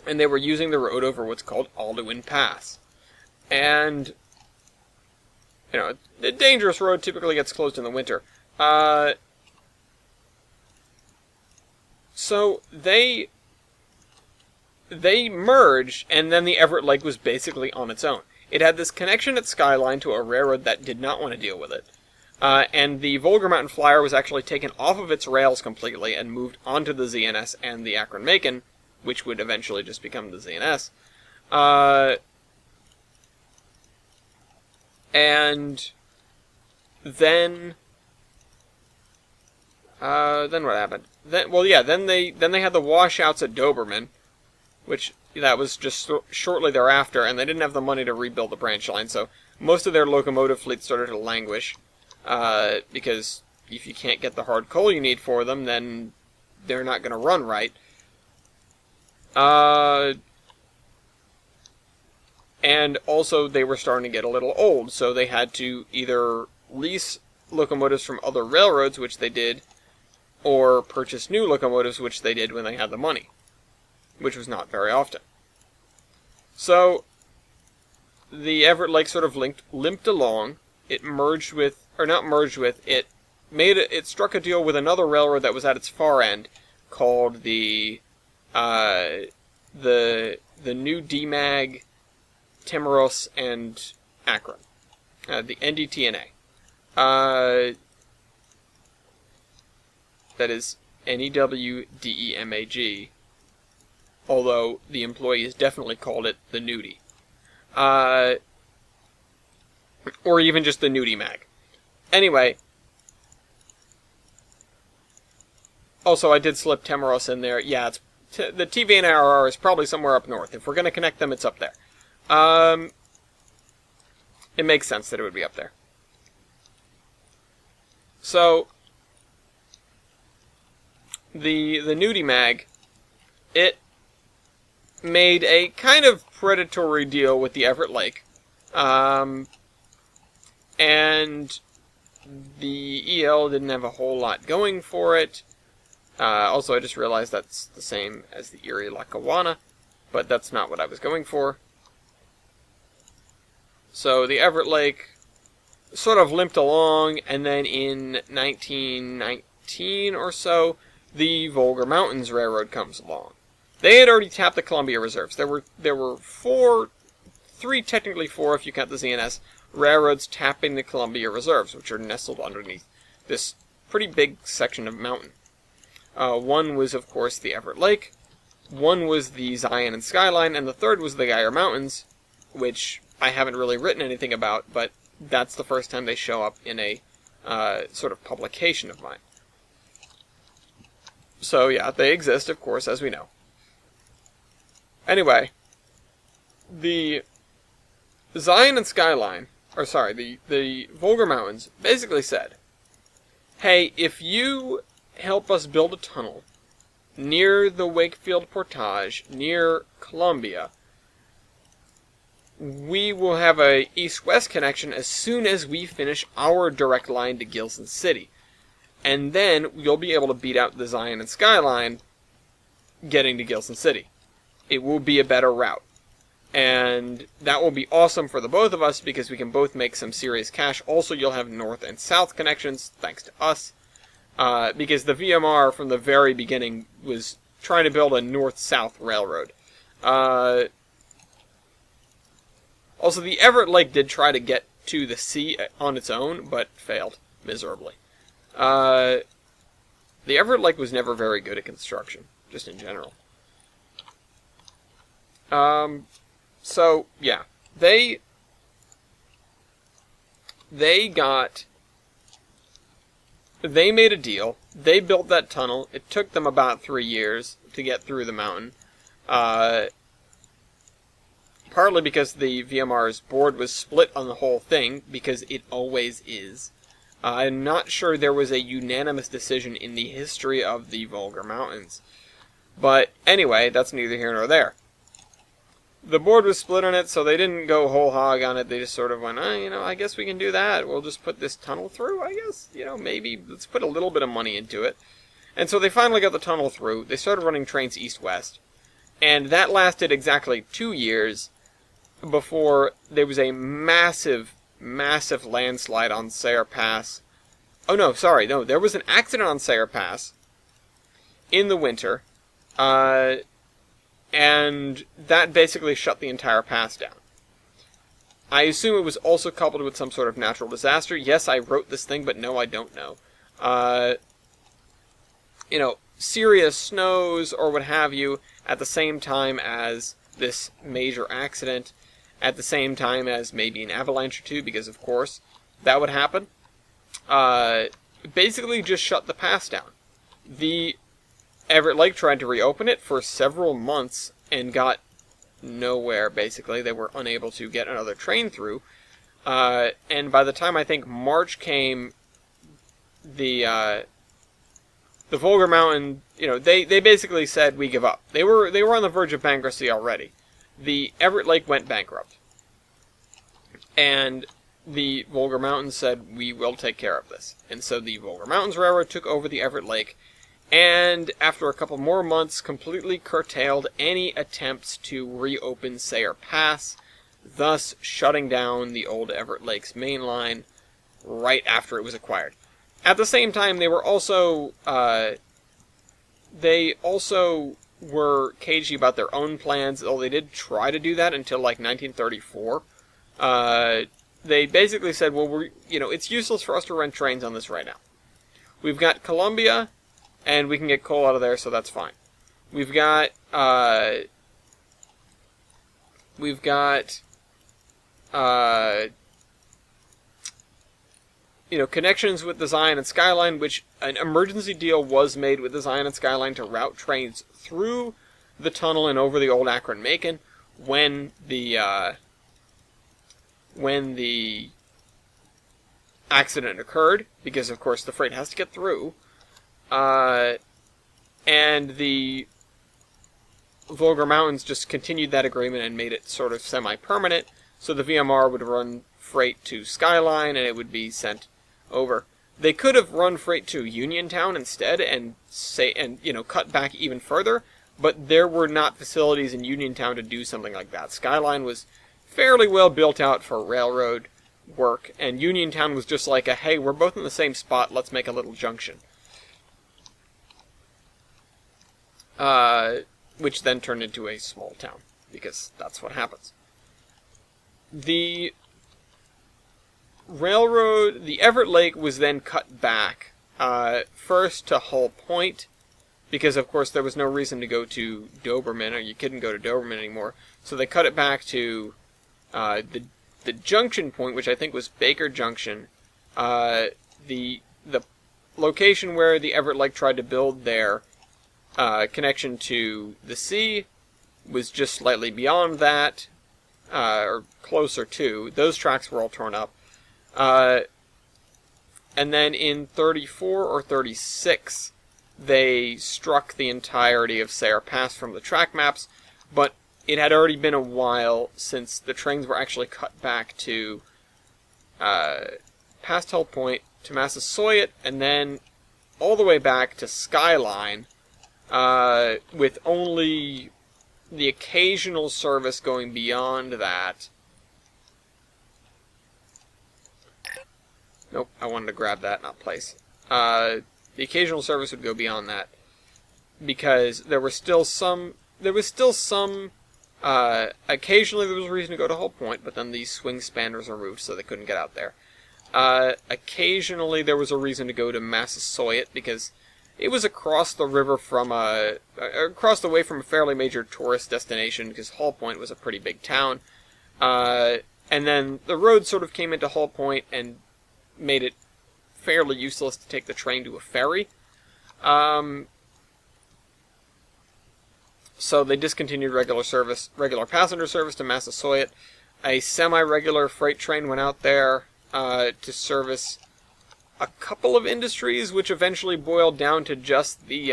they were using the road over what's called Alduin Pass. And, the dangerous road typically gets closed in the winter. So they merged, and then the Everett Lake was basically on its own. It had this connection at Skyline to a railroad that did not want to deal with it. And the Volga Mountain Flyer was actually taken off of its rails completely and moved onto the ZNS and the Akron-Macon, which would eventually just become the ZNS. And then what happened? Then they had the washouts at Doberman, which that was just shortly thereafter, and they didn't have the money to rebuild the branch line, so most of their locomotive fleet started to languish, because if you can't get the hard coal you need for them, then they're not going to run right. And also they were starting to get a little old, so they had to either lease locomotives from other railroads, which they did, or purchase new locomotives, which they did when they had the money, which was not very often. So the Everett Lake sort of limped along. It merged with, or not merged with, it struck a deal with another railroad that was at its far end, called the new DMAG, Timros, and Akron, the NDTNA. That is NEWDEMAG, although the employees definitely called it the Nudie. Or even just the Nudie Mag. Anyway, also I did slip Timros in there. Yeah, the TVNRR is probably somewhere up north. If we're going to connect them, it's up there. It makes sense that it would be up there. So, the Nudie Mag, it made a kind of predatory deal with the Everett Lake. And the EL didn't have a whole lot going for it. Also, I just realized that's the same as the Erie Lackawanna, but that's not what I was going for. So the Everett Lake sort of limped along, and then in 1919 or so, the Volga Mountains Railroad comes along. They had already tapped the Columbia Reserves. There were three, technically four if you count the ZNS, railroads tapping the Columbia Reserves, which are nestled underneath this pretty big section of mountain. One was, of course, the Everett Lake, one was the Zion and Skyline, and the third was the Geyer Mountains, which I haven't really written anything about, but that's the first time they show up in a sort of publication of mine. So yeah, they exist, of course, as we know. Anyway, the Zion and Skyline, or sorry, the Volga Mountains basically said, hey, if you help us build a tunnel near the Wakefield Portage, near Columbia, we will have a east-west connection as soon as we finish our direct line to Gilson City. And then you'll be able to beat out the Zion and Skyline getting to Gilson City. It will be a better route. And that will be awesome for the both of us because we can both make some serious cash. Also, you'll have north and south connections, thanks to us. Because the VMR from the very beginning was trying to build a north-south railroad. Also, the Everett Lake did try to get to the sea on its own, but failed miserably. The Everett Lake was never very good at construction, just in general. So, yeah. They made a deal. They built that tunnel. It took them about 3 years to get through the mountain. Partly because the VMR's board was split on the whole thing, because it always is. I'm not sure there was a unanimous decision in the history of the Volga Mountains. But anyway, that's neither here nor there. The board was split on it, so they didn't go whole hog on it. They just sort of went, I guess we can do that. We'll just put this tunnel through, I guess. Maybe let's put a little bit of money into it. And so they finally got the tunnel through. They started running trains east-west. And that lasted exactly 2 years before there was a massive, massive landslide on Sayre Pass. Oh, no, sorry. No, there was an accident on Sayre Pass in the winter. And that basically shut the entire pass down. I assume it was also coupled with some sort of natural disaster. Yes, I wrote this thing, but no, I don't know. Serious snows or what have you at the same time as this major accident, at the same time as maybe an avalanche or two, because of course that would happen. Basically just shut the pass down. The Everett Lake tried to reopen it for several months and got nowhere, basically. They were unable to get another train through. And by the time I think March came, the Volga Mountain, they basically said, we give up. They were on the verge of bankruptcy already. The Everett Lake went bankrupt. And the Volga Mountains said, we will take care of this. And so the Volga Mountains Railroad took over the Everett Lake, and after a couple more months, completely curtailed any attempts to reopen Sayre Pass, thus shutting down the old Everett Lake's main line right after it was acquired. At the same time, they were also were cagey about their own plans, though they did try to do that until like 1934. They basically said, well, it's useless for us to run trains on this right now. We've got Columbia, and we can get coal out of there, so that's fine. We've got connections with the Zion and Skyline, which an emergency deal was made with the Zion and Skyline to route trains through the tunnel and over the old Akron-Macon when the accident occurred, because of course the freight has to get through. And the Volga Mountains just continued that agreement and made it sort of semi-permanent, so the VMR would run freight to Skyline and it would be sent over. They could have run freight to Uniontown instead and cut back even further, but there were not facilities in Uniontown to do something like that. Skyline was fairly well built out for railroad work, and Uniontown was just like hey, we're both in the same spot, let's make a little junction. Which then turned into a small town, because that's what happens. The railroad, the Everett Lake was then cut back, first to Hull Point, because of course there was no reason to go to Doberman, or you couldn't go to Doberman anymore, so they cut it back to the junction point, which I think was Baker Junction. The location where the Everett Lake tried to build their connection to the sea was just slightly beyond that, or closer to. Those tracks were all torn up. And then in 34 or 36, they struck the entirety of Sayre Pass from the track maps, but it had already been a while since the trains were actually cut back to past Hull Point, to Massasoit, and then all the way back to Skyline, with only the occasional service going beyond that. Nope, I wanted to grab that, not place. The occasional service would go beyond that, because there was still some, occasionally there was a reason to go to Hull Point, but then the swing span was removed, so they couldn't get out there. Occasionally there was a reason to go to Massasoit, because it was across the river from across the way from a fairly major tourist destination, because Hull Point was a pretty big town. And then the road sort of came into Hull Point and made it fairly useless to take the train to a ferry. So they discontinued regular passenger service to Massasoit. A semi-regular freight train went out there to service a couple of industries, which eventually boiled down to just the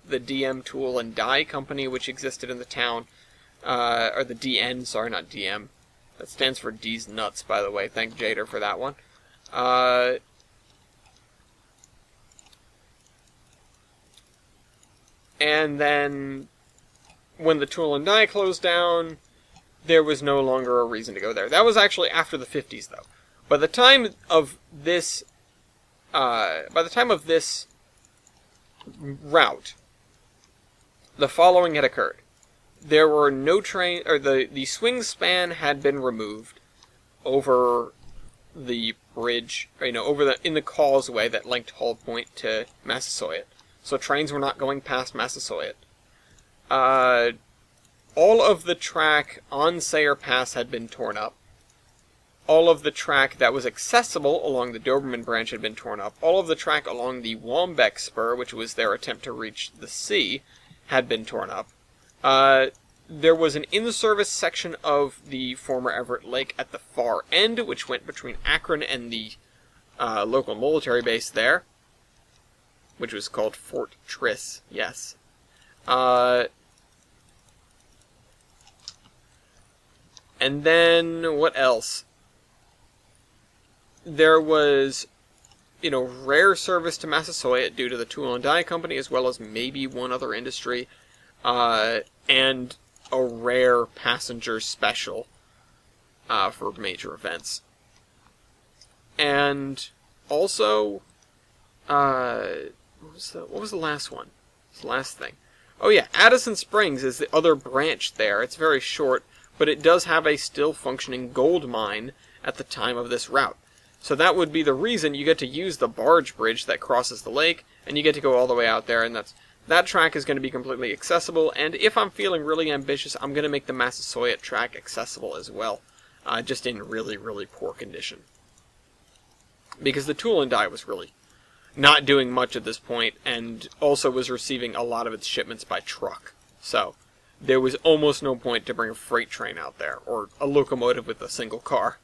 DM Tool and Die Company, which existed in the town. Or the DN, sorry, not DM. That stands for D's Nuts, by the way. Thank Jader for that one. And then, when the Tool and Die closed down, there was no longer a reason to go there. That was actually after the 50s, though. By the time of this route, the following had occurred. There were no train, or the swing span had been removed over the bridge, or, in the causeway that linked Hull Point to Massasoit. So trains were not going past Massasoit. All of the track on Sayre Pass had been torn up. All of the track that was accessible along the Doberman branch had been torn up. All of the track along the Wambeck Spur, which was their attempt to reach the sea, had been torn up. There was an in-service section of the former Everett Lake at the far end, which went between Akron and the local military base there, which was called Fort Triss, yes. And then, what else? There was, rare service to Massasoit due to the Tool and Die Company, as well as maybe one other industry, and a rare passenger special for major events. And also, what was the last one? The last thing. Oh yeah, Addison Springs is the other branch there. It's very short, but it does have a still functioning gold mine at the time of this route. So that would be the reason you get to use the barge bridge that crosses the lake, and you get to go all the way out there, and that track is going to be completely accessible, and if I'm feeling really ambitious, I'm going to make the Massasoit track accessible as well, just in really, really poor condition. Because the Tool and Die was really not doing much at this point, and also was receiving a lot of its shipments by truck. So there was almost no point to bring a freight train out there, or a locomotive with a single car.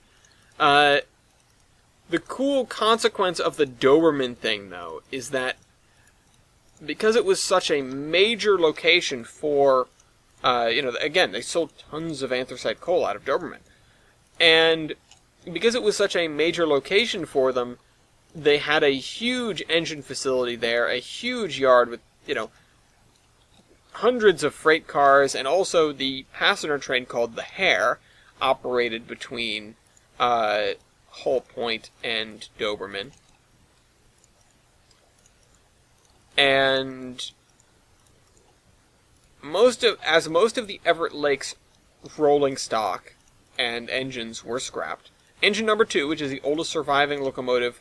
The cool consequence of the Doberman thing, though, is that because it was such a major location for, again, they sold tons of anthracite coal out of Doberman. And because it was such a major location for them, they had a huge engine facility there, a huge yard with, hundreds of freight cars, and also the passenger train called the Hare operated between Hull Point and Doberman. And most of the Everett Lakes rolling stock and engines were scrapped, engine number 2, which is the oldest surviving locomotive,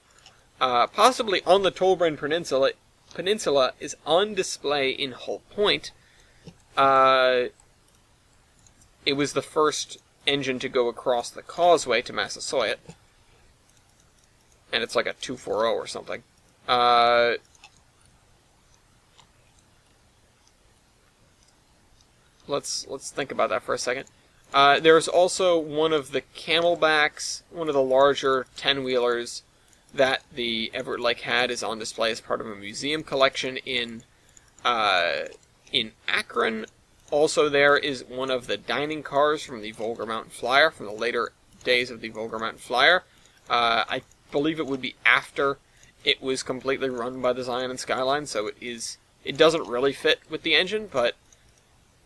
possibly on the Tolbren Peninsula, is on display in Hull Point. It was the first engine to go across the causeway to Massasoit, and it's like a 240 or something. Let's think about that for a second. There's also one of the Camelbacks, one of the larger 10-wheelers that the Everett Lake had, is on display as part of a museum collection in Akron. Also, there is one of the dining cars from the Volga Mountain Flyer, from the later days of the Volga Mountain Flyer. I believe it would be after it was completely run by the Zion and Skyline, so it doesn't really fit with the engine, but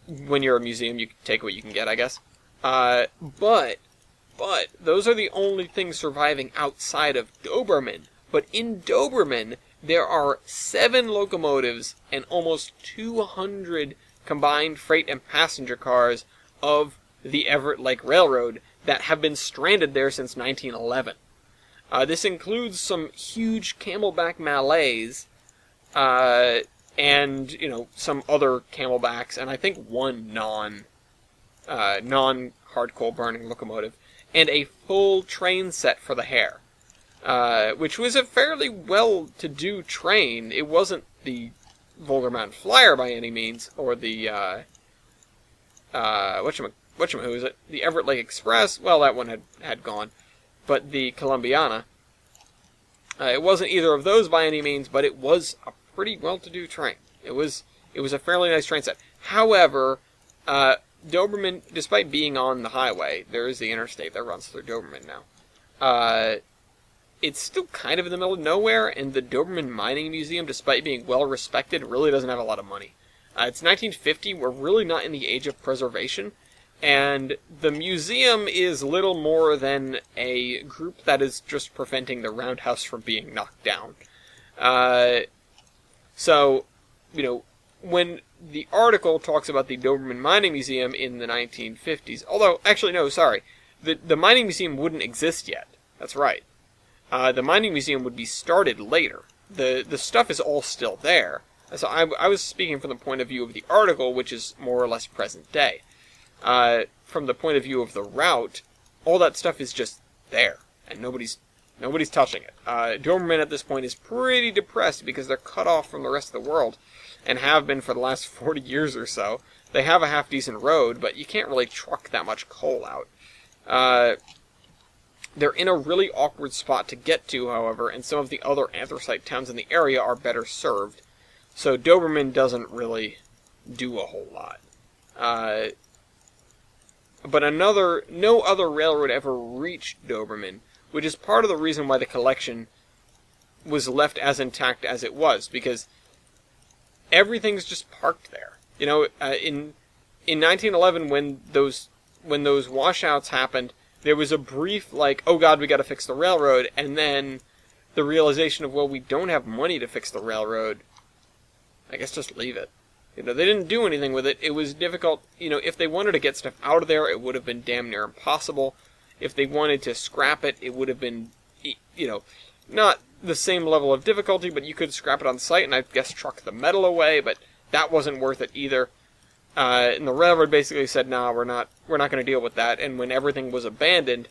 when you're a museum, you can take what you can get, I guess. But those are the only things surviving outside of Doberman. But in Doberman, there are 7 locomotives and almost 200 combined freight and passenger cars of the Everett Lake Railroad that have been stranded there since 1911. This includes some huge Camelback Malays, and, some other Camelbacks, and I think one non-hard coal burning locomotive, and a full train set for the Hare, which was a fairly well-to-do train. It wasn't the Volga Mountain Flyer by any means, or the, who is it? The Everett Lake Express. Well, that one had gone. But the Columbiana. It wasn't either of those by any means, but it was a pretty well-to-do train. It was a fairly nice train set. However, Doberman, despite being on the highway, there is the interstate that runs through Doberman now. It's still kind of in the middle of nowhere, and the Doberman Mining Museum, despite being well-respected, really doesn't have a lot of money. It's 1950, we're really not in the age of preservation, and the museum is little more than a group that is just preventing the roundhouse from being knocked down. So, when the article talks about the Doberman Mining Museum in the 1950s, although, actually, no, sorry, the Mining Museum wouldn't exist yet. That's right. The Mining Museum would be started later. The stuff is all still there. So I was speaking from the point of view of the article, which is more or less present day. From the point of view of the route, all that stuff is just there, and nobody's touching it. Doberman at this point is pretty depressed because they're cut off from the rest of the world, and have been for the last 40 years or so. They have a half-decent road, but you can't really truck that much coal out. They're in a really awkward spot to get to, however, and some of the other anthracite towns in the area are better served. So Doberman doesn't really do a whole lot. But no other railroad ever reached Doberman, which is part of the reason why the collection was left as intact as it was, because everything's just parked there. In 1911, when those washouts happened, there was a brief, oh God, we gotta fix the railroad, and then the realization of, well, we don't have money to fix the railroad. I guess just leave it. They didn't do anything with it. It was difficult. If they wanted to get stuff out of there, it would have been damn near impossible. If they wanted to scrap it, it would have been, not the same level of difficulty, but you could scrap it on site and I guess truck the metal away, but that wasn't worth it either. And the railroad basically said, "No, we're not going to deal with that." And when everything was abandoned,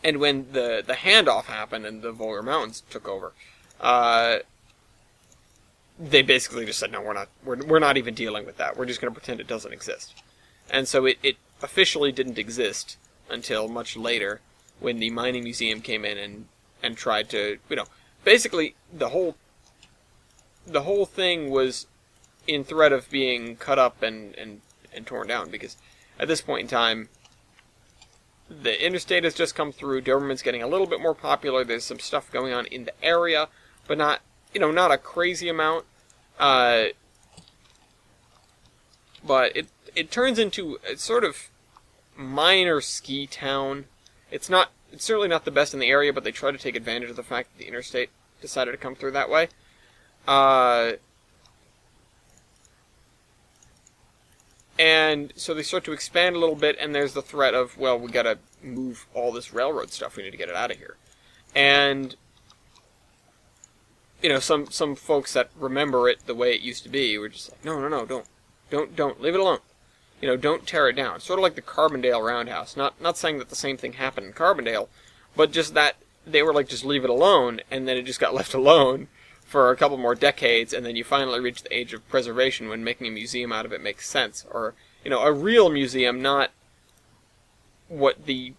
and when the handoff happened and the Volga Mountains took over, they basically just said, "No, we're not even dealing with that. We're just going to pretend it doesn't exist." And so it officially didn't exist until much later, when the Mining Museum came in and tried to, basically the whole thing was in threat of being cut up and torn down, because at this point in time, the interstate has just come through. Doberman's getting a little bit more popular. There's some stuff going on in the area, but not, not a crazy amount. But it turns into a sort of minor ski town. It's certainly not the best in the area, but they try to take advantage of the fact that the interstate decided to come through that way. And so they start to expand a little bit, and there's the threat of, well, we gotta move all this railroad stuff. We need to get it out of here. And, some folks that remember it the way it used to be were just like, no, don't, leave it alone. Don't tear it down. Sort of like the Carbondale Roundhouse. Not saying that the same thing happened in Carbondale, but just that they were like, just leave it alone, and then it just got left alone for a couple more decades, and then you finally reach the age of preservation when making a museum out of it makes sense. Or, a real museum, not what the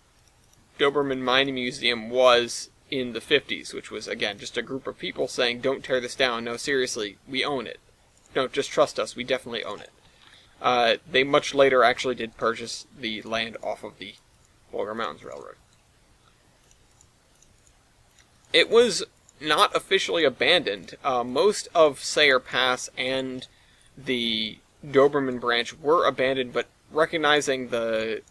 Doberman Mining Museum was in the 50s, which was, again, just a group of people saying, don't tear this down, no, seriously, we own it. No, just trust us, we definitely own it. They much later actually did purchase the land off of the Walker Mountains Railroad. It was not officially abandoned. Most of Sayre Pass and the Doberman branch were abandoned, but recognizing the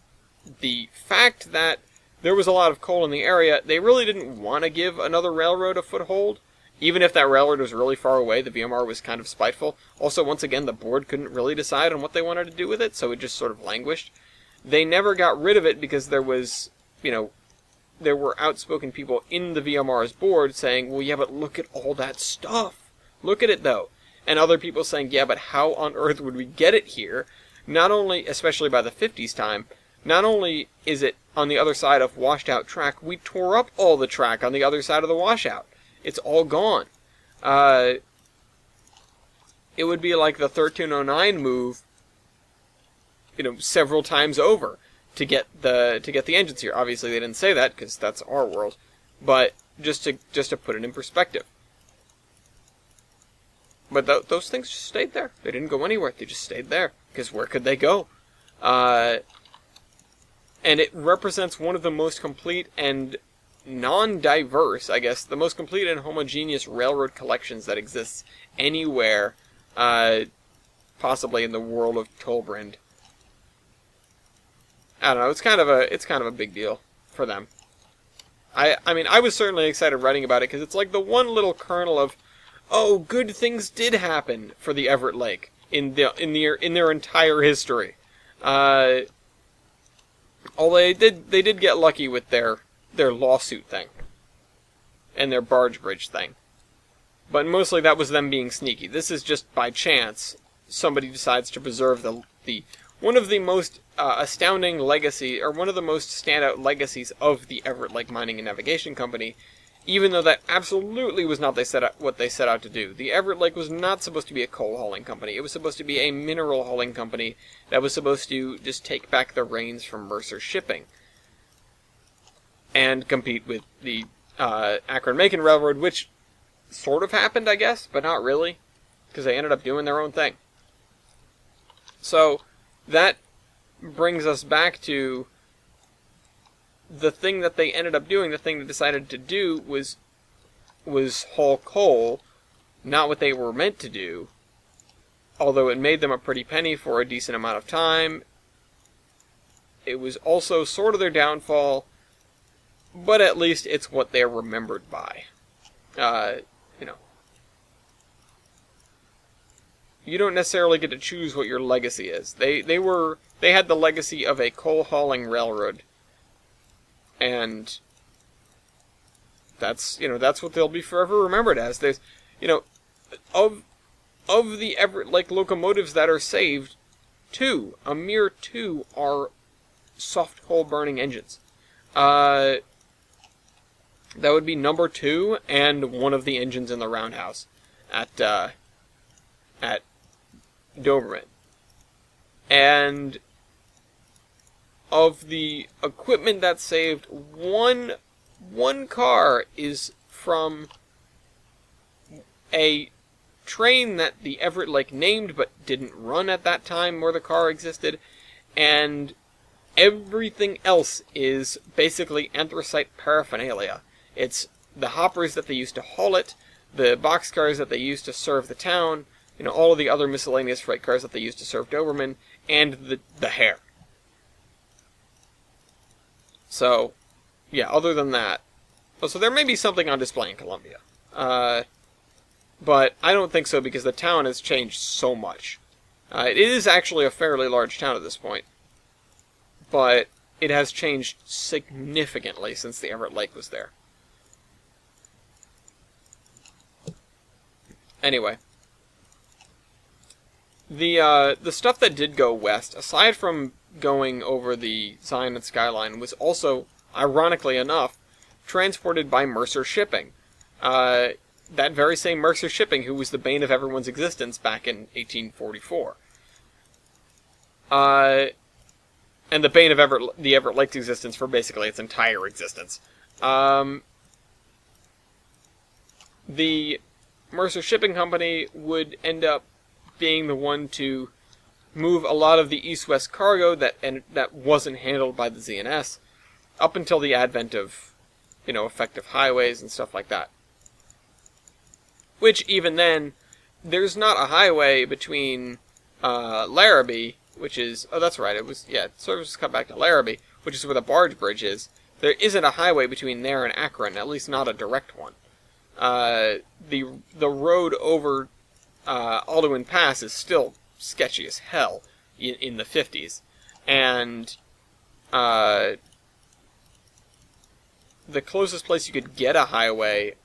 fact that there was a lot of coal in the area, they really didn't want to give another railroad a foothold. Even if that railroad was really far away, the VMR was kind of spiteful. Also, once again, the board couldn't really decide on what they wanted to do with it, so it just sort of languished. They never got rid of it because there was, there were outspoken people in the VMR's board saying, well, yeah, but look at all that stuff. Look at it, though. And other people saying, yeah, but how on earth would we get it here? Not only, especially by the 50s time, not only is it on the other side of washed out track, we tore up all the track on the other side of the washout. It's all gone. It would be like the 1309 move, several times over to get the engines here. Obviously, they didn't say that because that's our world, but just to put it in perspective. But those things just stayed there. They didn't go anywhere. They just stayed there because where could they go? And it represents one of the most complete and non-diverse, I guess, the most complete and homogeneous railroad collections that exists anywhere, possibly in the world of Tolbrand. I don't know. It's kind of a big deal for them. I mean, I was certainly excited writing about it because it's like the one little kernel of, oh, good things did happen for the Everett Lake in their entire history. Although they did get lucky with their lawsuit thing and their barge bridge thing, but mostly that was them being sneaky. This is just by chance somebody decides to preserve the one of the most astounding legacy, or one of the most standout legacies of the Everett Lake Mining and Navigation Company, even though that absolutely was not what they set out to do. The Everett Lake was not supposed to be a coal hauling company. It was supposed to be a mineral hauling company that was supposed to just take back the reins from Mercer Shipping and compete with the Akron-Macon Railroad, which sort of happened, I guess, but not really, because they ended up doing their own thing. So that brings us back to the thing that they ended up doing. The thing they decided to do was haul coal, not what they were meant to do, although it made them a pretty penny for a decent amount of time. It was also sort of their downfall, but at least it's what they're remembered by. You don't necessarily get to choose what your legacy is. They had the legacy of a coal hauling railroad, and that's what they'll be forever remembered as. There's, of the Everett Lake locomotives that are saved, a mere two are soft coal burning engines. That would be number 2 and one of the engines in the roundhouse at Doberman. And of the equipment that's saved, one car is from a train that the Everett Lake named but didn't run at that time where the car existed, and Everything else is basically anthracite paraphernalia. It's the hoppers that they used to haul it, the boxcars that they used to serve the town, all of the other miscellaneous freight cars that they used to serve Doberman, and the hair. So, yeah, other than that. So there may be something on display in Columbia. But I don't think so because the town has changed so much. It is actually a fairly large town at this point. But it has changed significantly since the Everett Lake was there. Anyway. The stuff that did go west, aside from going over the Zion skyline, was also, ironically enough, transported by Mercer Shipping. That very same Mercer Shipping who was the bane of everyone's existence back in 1844. And the bane of the Everett Lake's existence for basically its entire existence. The Mercer Shipping Company would end up being the one to move a lot of the east-west cargo that wasn't handled by the Z&S up until the advent of, effective highways and stuff like that. Which, even then, there's not a highway between Larrabee, which is... Oh, that's right, service cut back to Larrabee, which is where the barge bridge is. There isn't a highway between there and Akron, at least not a direct one. The road over Alduin Pass is still sketchy as hell in the 50s. And the closest place you could get a highway,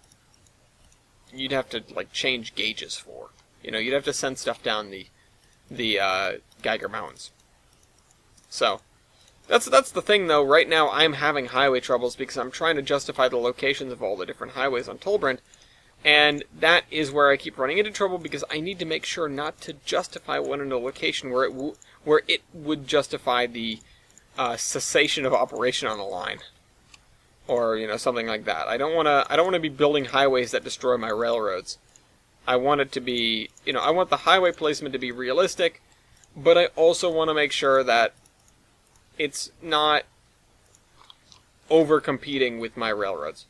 you'd have to change gauges for. You'd have to send stuff down the Geiger Mountains. So that's the thing, though. Right now, I'm having highway troubles because I'm trying to justify the locations of all the different highways on Tolbrand, and that is where I keep running into trouble because I need to make sure not to justify one in a location where it would justify the cessation of operation on the line, or something like that. I don't want to be building highways that destroy my railroads. I want it to be, I want the highway placement to be realistic, but I also want to make sure that it's not over-competing with my railroads.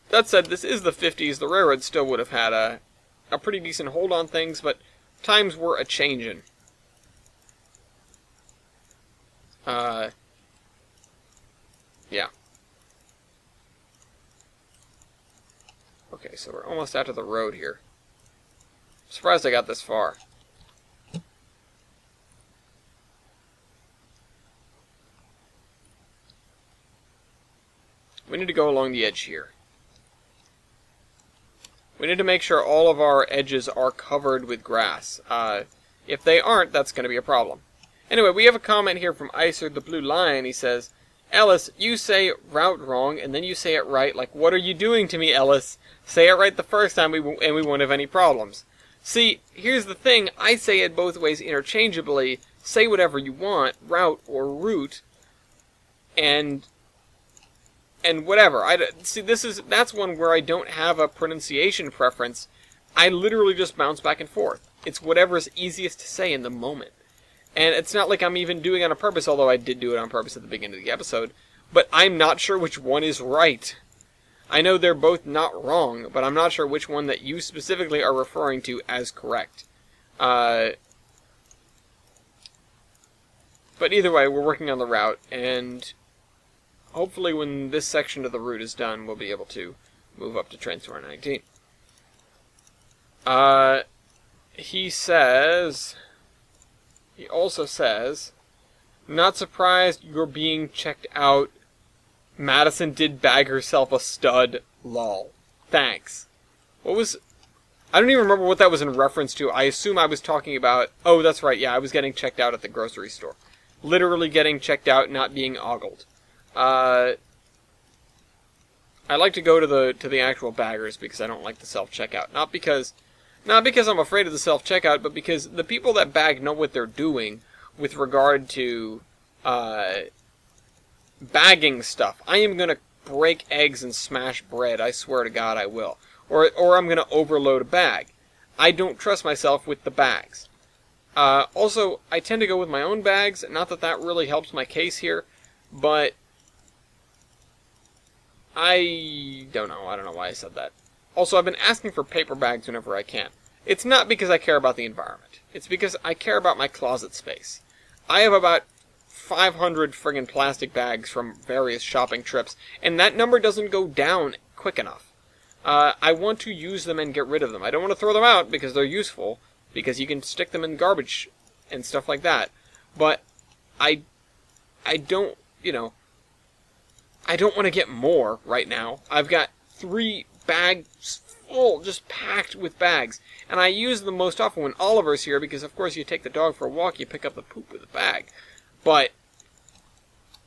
That said, this is the 50s. The railroads still would have had a pretty decent hold on things, but times were a-changin'. Yeah. Okay, so we're almost out of the road here. I'm surprised I got this far. We need to go along the edge here. We need to make sure all of our edges are covered with grass. If they aren't, that's going to be a problem. Anyway, we have a comment here from Icer the Blue Lion. He says, Ellis, you say route wrong, and then you say it right. Like, what are you doing to me, Ellis? Say it right the first time, and we won't have any problems. See, here's the thing. I say it both ways interchangeably. Say whatever you want, route or route, and whatever. See, that's one where I don't have a pronunciation preference. I literally just bounce back and forth. It's whatever's easiest to say in the moment. And it's not like I'm even doing it on purpose, although I did do it on purpose at the beginning of the episode. But I'm not sure which one is right. I know they're both not wrong, but I'm not sure which one that you specifically are referring to as correct. But either way, we're working on the route, and hopefully when this section of the route is done, we'll be able to move up to Transitory 19. He also says, not surprised you're being checked out. Madison did bag herself a stud, lol. Thanks. I don't even remember what that was in reference to. I assume I was talking about, oh, that's right, yeah, I was getting checked out at the grocery store. Literally getting checked out, not being ogled. I like to go to the actual baggers because I don't like the self-checkout. Not because I'm afraid of the self-checkout, but because the people that bag know what they're doing with regard to bagging stuff. I am going to break eggs and smash bread. I swear to God I will. Or I'm going to overload a bag. I don't trust myself with the bags. Also, I tend to go with my own bags. Not that that really helps my case here, but I don't know. I don't know why I said that. Also, I've been asking for paper bags whenever I can. It's not because I care about the environment. It's because I care about my closet space. I have about 500 friggin' plastic bags from various shopping trips, and that number doesn't go down quick enough. I want to use them and get rid of them. I don't want to throw them out because they're useful, because you can stick them in garbage and stuff like that. But I don't, I don't want to get more right now. I've got 3 bags full, just packed with bags. And I use them most often when Oliver's here, because of course you take the dog for a walk, you pick up the poop with a bag. But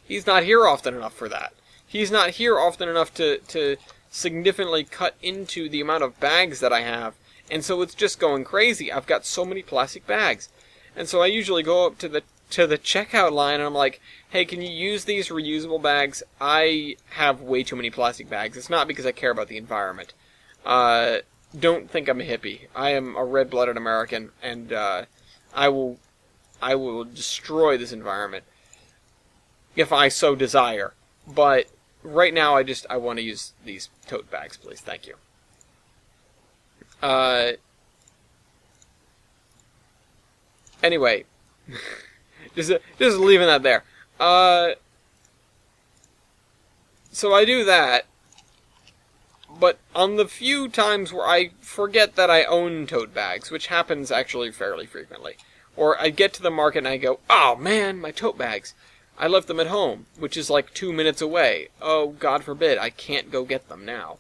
he's not here often enough for that. He's not here often enough to significantly cut into the amount of bags that I have. And so it's just going crazy. I've got so many plastic bags. And so I usually go up to the checkout line and I'm like, hey, can you use these reusable bags? I have way too many plastic bags. It's not because I care about the environment. Don't think I'm a hippie. I am a red-blooded American, and I will destroy this environment if I so desire. But right now, I want to use these tote bags, please. Thank you. Anyway, just leaving that there. So I do that, but on the few times where I forget that I own tote bags, which happens actually fairly frequently, or I get to the market and I go, oh man, my tote bags. I left them at home, which is like 2 minutes away. Oh, God forbid, I can't go get them now.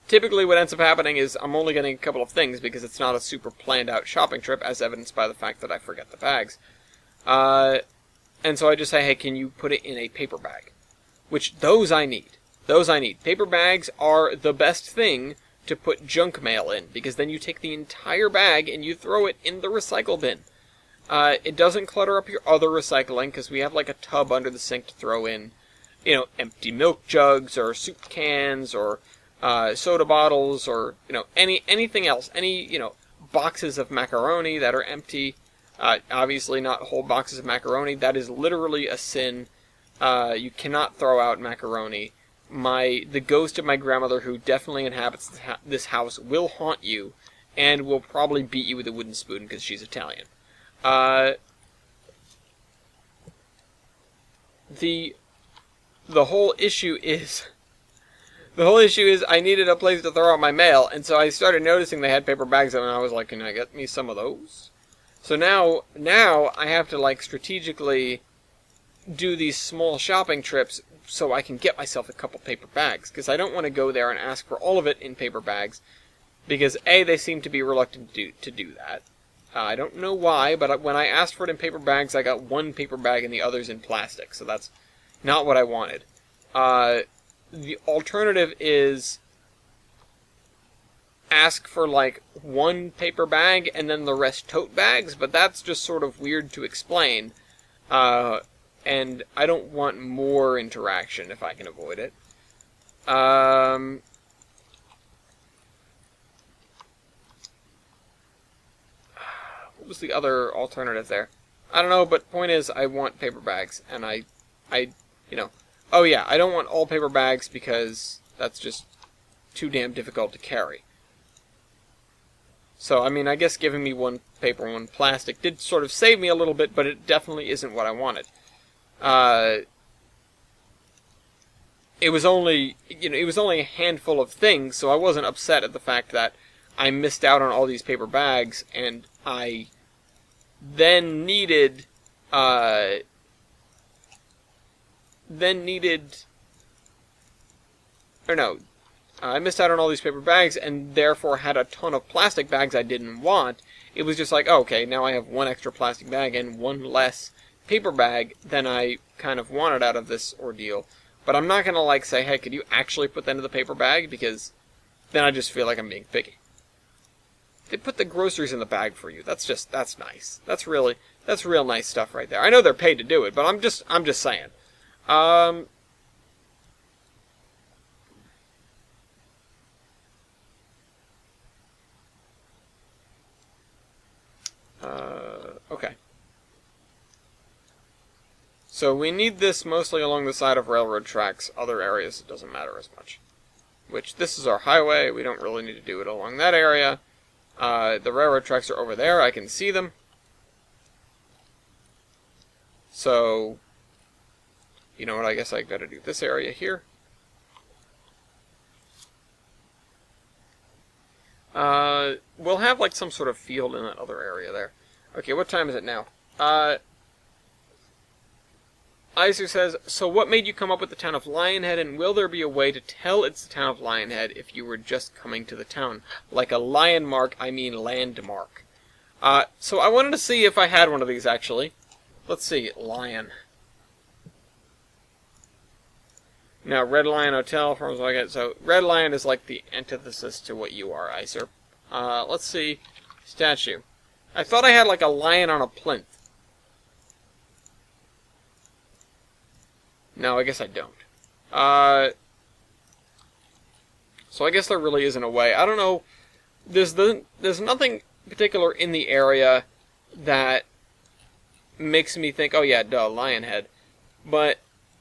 Typically what ends up happening is I'm only getting a couple of things because it's not a super planned out shopping trip, as evidenced by the fact that I forget the bags. And so I just say, hey, can you put it in a paper bag? Which, those I need. Those I need. Paper bags are the best thing to put junk mail in, because then you take the entire bag and you throw it in the recycle bin. It doesn't clutter up your other recycling, because we have like a tub under the sink to throw in, empty milk jugs, or soup cans, or soda bottles, or, anything else. Any, boxes of macaroni that are empty. Obviously not whole boxes of macaroni. That is literally a sin. You cannot throw out macaroni. The ghost of my grandmother, who definitely inhabits this house, will haunt you, and will probably beat you with a wooden spoon because she's Italian. The whole issue is I needed a place to throw out my mail, and so I started noticing they had paper bags, and I was like, can I get me some of those? So now I have to strategically do these small shopping trips so I can get myself a couple paper bags, because I don't want to go there and ask for all of it in paper bags, because A, they seem to be reluctant to do that. I don't know why, but when I asked for it in paper bags, I got one paper bag and the others in plastic, so that's not what I wanted. The alternative is ask for one paper bag and then the rest tote bags, but that's just sort of weird to explain. And I don't want more interaction if I can avoid it. What was the other alternative there? I don't know, but point is, I want paper bags, and oh yeah, I don't want all paper bags because that's just too damn difficult to carry. So, I guess giving me one paper and one plastic did sort of save me a little bit, but it definitely isn't what I wanted. It was only a handful of things, so I wasn't upset at the fact that I missed out on all these paper bags, and I then needed, I missed out on all these paper bags, and therefore had a ton of plastic bags I didn't want. It was just like, oh, okay, now I have one extra plastic bag and one less paper bag than I kind of wanted out of this ordeal. But I'm not gonna say, hey, could you actually put that into the paper bag? Because then I just feel like I'm being picky. They put the groceries in the bag for you. That's nice. That's real nice stuff right there. I know they're paid to do it, but I'm just saying. So we need this mostly along the side of railroad tracks. Other areas, it doesn't matter as much. Which, this is our highway. We don't really need to do it along that area. The railroad tracks are over there. I can see them. So, you know what? I guess I gotta do this area here. We'll have like some sort of field in that other area there. Okay, what time is it now? Iser says, so what made you come up with the town of Lionhead, and will there be a way to tell it's the town of Lionhead if you were just coming to the town? Like a lion mark, I mean landmark. So I wanted to see if I had one of these, actually. Let's see, Lion. Now, Red Lion Hotel, farms like it. So, Red Lion is like the antithesis to what you are, Iser. Let's see, statue. I thought I had like a lion on a plinth. No, I guess I don't. So I guess there really isn't a way. I don't know. There's nothing particular in the area that makes me think, oh yeah, duh, Lionhead. But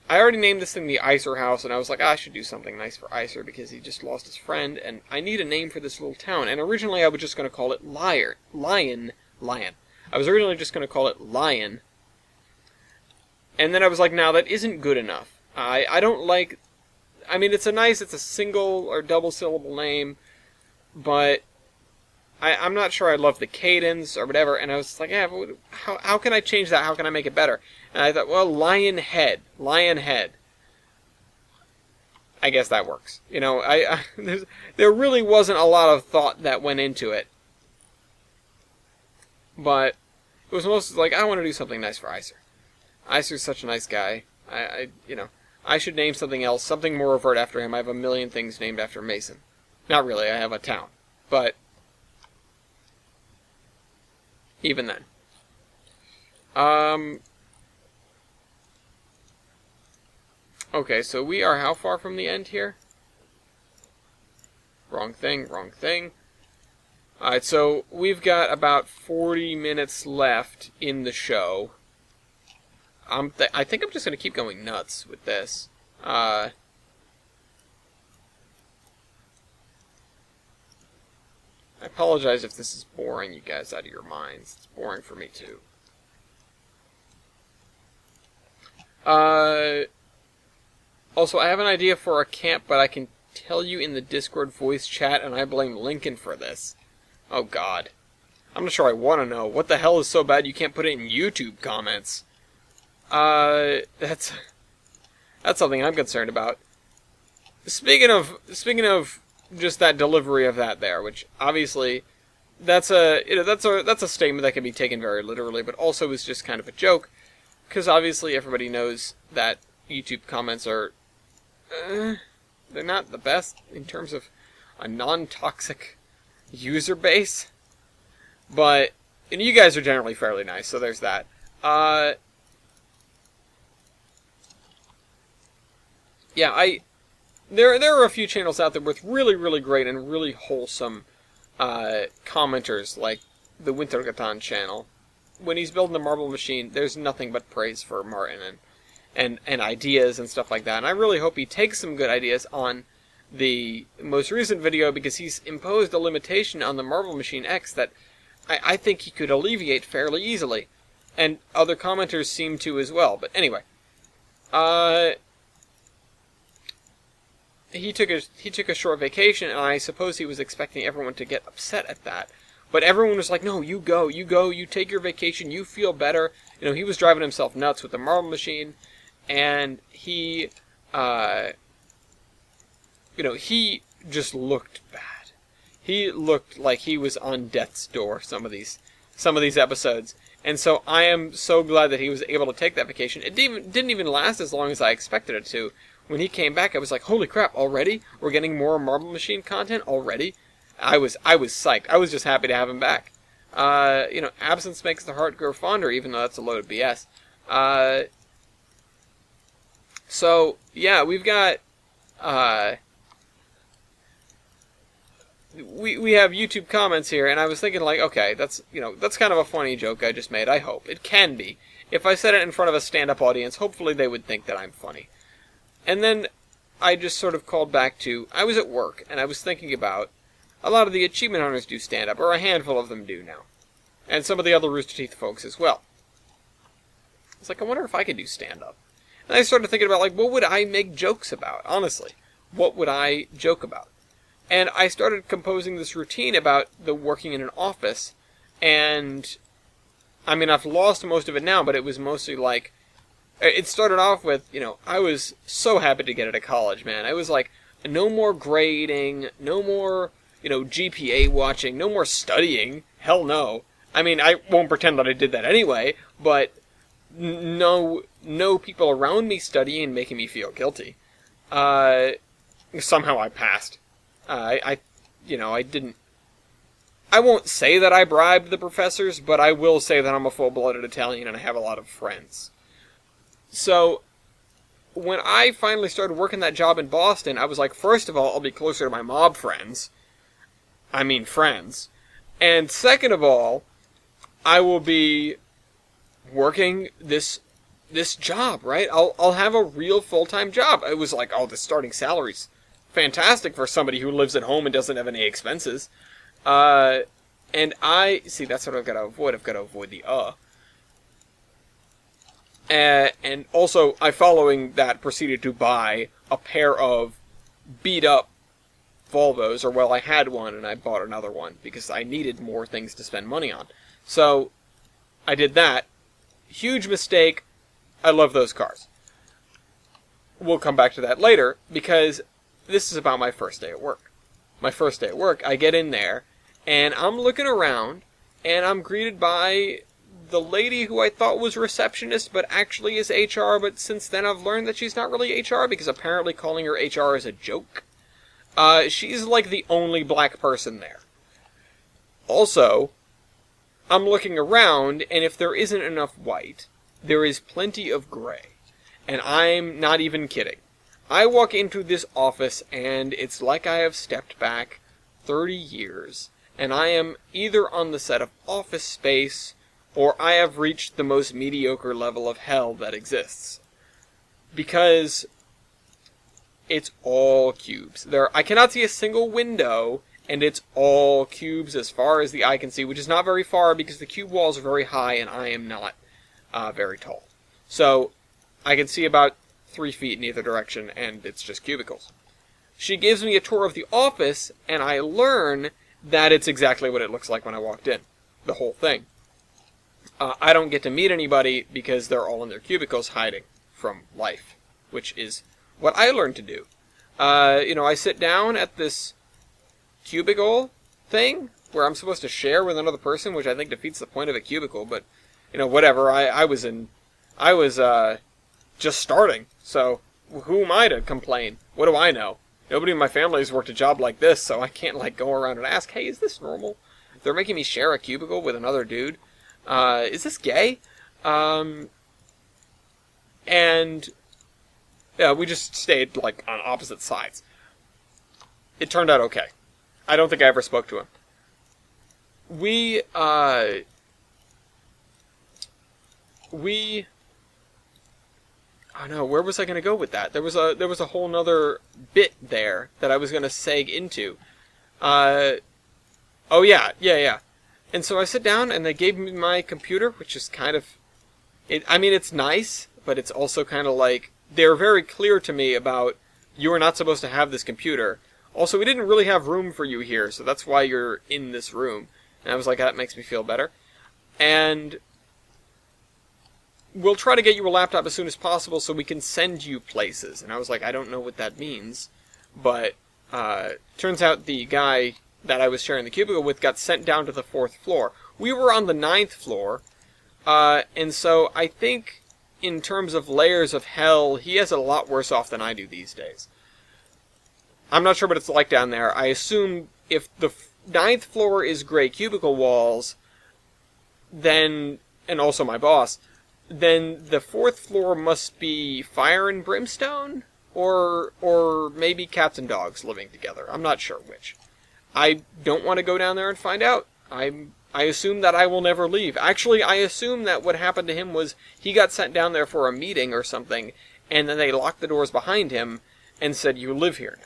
I already named this thing the Iser House, and I was like, I should do something nice for Iser because he just lost his friend, and I need a name for this little town. And originally I was just going to call it Lion. I was originally just going to call it Lion. And then I was like, no, that isn't good enough. I don't like... I mean, it's a single or double syllable name, but I'm not sure I love the cadence or whatever, and I was like, yeah, but how can I change that? How can I make it better? And I thought, well, Lionhead. I guess that works. You know, there really wasn't a lot of thought that went into it. But it was mostly like, I want to do something nice for Iser. Iser's such a nice guy. I should name something else, something more overt after him. I have a million things named after Mason. Not really, I have a town. But even then. Okay, so we are how far from the end here? Wrong thing. Alright, so we've got about 40 minutes left in the show. I think I'm just going to keep going nuts with this. I apologize if this is boring you guys out of your minds. It's boring for me too. Also, I have an idea for a camp, but I can tell you in the Discord voice chat, and I blame Lincoln for this. Oh god. I'm not sure I want to know. What the hell is so bad you can't put it in YouTube comments? That's something I'm concerned about. Speaking of just that delivery of that there, which obviously that's a statement that can be taken very literally, but also is just kind of a joke, because obviously everybody knows that YouTube comments are they're not the best in terms of a non-toxic user base, but you guys are generally fairly nice, so there's that. Yeah, there are a few channels out there with really, really great and really wholesome commenters, like the Wintergatan channel. When he's building the Marble Machine, there's nothing but praise for Martin and ideas and stuff like that. And I really hope he takes some good ideas on the most recent video, because he's imposed a limitation on the Marble Machine X that I think he could alleviate fairly easily. And other commenters seem to as well. But anyway, he took a short vacation, and I suppose he was expecting everyone to get upset at that. But everyone was like, no, you go, you take your vacation, you feel better. You know, he was driving himself nuts with the Marble Machine, and he he just looked bad. He looked like he was on death's door, some of these episodes. And so I am so glad that he was able to take that vacation. It didn't even last as long as I expected it to. When he came back, I was like, holy crap, already? We're getting more Marble Machine content already? I was psyched. I was just happy to have him back. Absence makes the heart grow fonder, even though that's a load of BS. So, yeah, we've got, we have YouTube comments here, and I was thinking, like, okay, that's kind of a funny joke I just made. I hope. It can be. if I said it in front of a stand-up audience, hopefully they would think that I'm funny. And then I just sort of called back to, I was at work, and I was thinking about, a lot of the achievement hunters do stand-up, or a handful of them do now. And some of the other Rooster Teeth folks as well. It's like, I wonder if I could do stand-up. And I started thinking about, like, what would I make jokes about, honestly? What would I joke about? And I started composing this routine about the working in an office, and, I mean, I've lost most of it now, but it was mostly like, it started off with, I was so happy to get out of college, man. I was like, no more grading, no more, GPA watching, no more studying, hell no. I mean, I won't pretend that I did that anyway, but no people around me studying and making me feel guilty. Somehow I passed. I didn't. I won't say that I bribed the professors, but I will say that I'm a full-blooded Italian and I have a lot of friends. So, when I finally started working that job in Boston, I was like, first of all, I'll be closer to my mob friends. I mean friends. And second of all, I will be working this job, right? I'll have a real full-time job. It was like, the starting salary's fantastic for somebody who lives at home and doesn't have any expenses. And that's what I've got to avoid. I've got to avoid the and also, following that, proceeded to buy a pair of beat-up Volvos, or, I had one and I bought another one, because I needed more things to spend money on. So, I did that. Huge mistake. I love those cars. We'll come back to that later, because this is about my first day at work. My first day at work, I get in there, and I'm looking around, and I'm greeted by the lady who I thought was receptionist, but actually is HR, but since then I've learned that she's not really HR, because apparently calling her HR is a joke. She's like the only black person there. Also, I'm looking around, and if there isn't enough white, there is plenty of gray. And I'm not even kidding. I walk into this office, and it's like I have stepped back 30 years, and I am either on the set of Office Space, or I have reached the most mediocre level of hell that exists. Because it's all cubes. I cannot see a single window, and it's all cubes as far as the eye can see, which is not very far because the cube walls are very high and I am not very tall. So, I can see about 3 feet in either direction, and it's just cubicles. She gives me a tour of the office, and I learn that it's exactly what it looks like when I walked in. The whole thing. I don't get to meet anybody because they're all in their cubicles hiding from life, which is what I learned to do. I sit down at this cubicle thing where I'm supposed to share with another person, which I think defeats the point of a cubicle, but, whatever. I was just starting, so who am I to complain? What do I know? Nobody in my family has worked a job like this, so I can't, go around and ask, hey, is this normal? They're making me share a cubicle with another dude. Is this gay? And yeah, we just stayed, on opposite sides. It turned out okay. I don't think I ever spoke to him. I don't know, where was I going to go with that? There was a whole nother bit there that I was going to seg into. Oh yeah. And so I sit down, and they gave me my computer, which is kind of... it's nice, but it's also kind of like... They're very clear to me about, you are not supposed to have this computer. Also, we didn't really have room for you here, so that's why you're in this room. And I was like, that makes me feel better. And we'll try to get you a laptop as soon as possible so we can send you places. And I was like, I don't know what that means. But turns out the guy that I was sharing the cubicle with got sent down to the 4th floor. We were on the 9th floor, and so I think in terms of layers of hell, he has it a lot worse off than I do these days. I'm not sure what it's like down there. I assume if the 9th floor is gray cubicle walls, then, and also my boss, then the 4th floor must be fire and brimstone, or maybe cats and dogs living together. I'm not sure which. I don't want to go down there and find out. I'm I assume that I will never leave. Actually, I assume that what happened to him was he got sent down there for a meeting or something, and then they locked the doors behind him and said, "You live here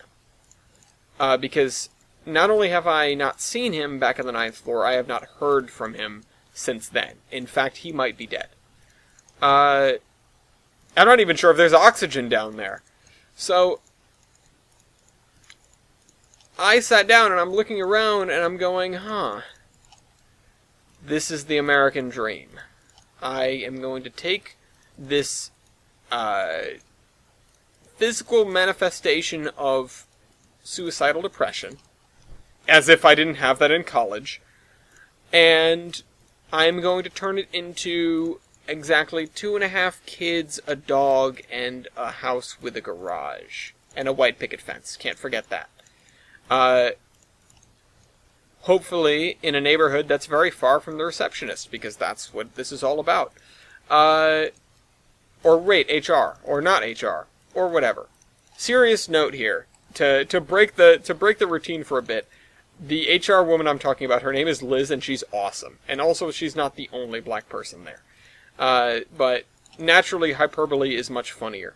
now." Because not only have I not seen him back on the 9th floor, I have not heard from him since then. In fact, he might be dead. I'm not even sure if there's oxygen down there. So I sat down and I'm looking around and I'm going, this is the American dream. I am going to take this physical manifestation of suicidal depression, as if I didn't have that in college, and I'm going to turn it into exactly 2.5 kids, a dog, and a house with a garage. And a white picket fence. Can't forget that. Hopefully in a neighborhood that's very far from the receptionist, because that's what this is all about. Or wait, HR, or not HR, or whatever. Serious note here, to break the routine for a bit. The HR woman I'm talking about, her name is Liz, and she's awesome. And also, she's not the only black person there. But naturally, hyperbole is much funnier.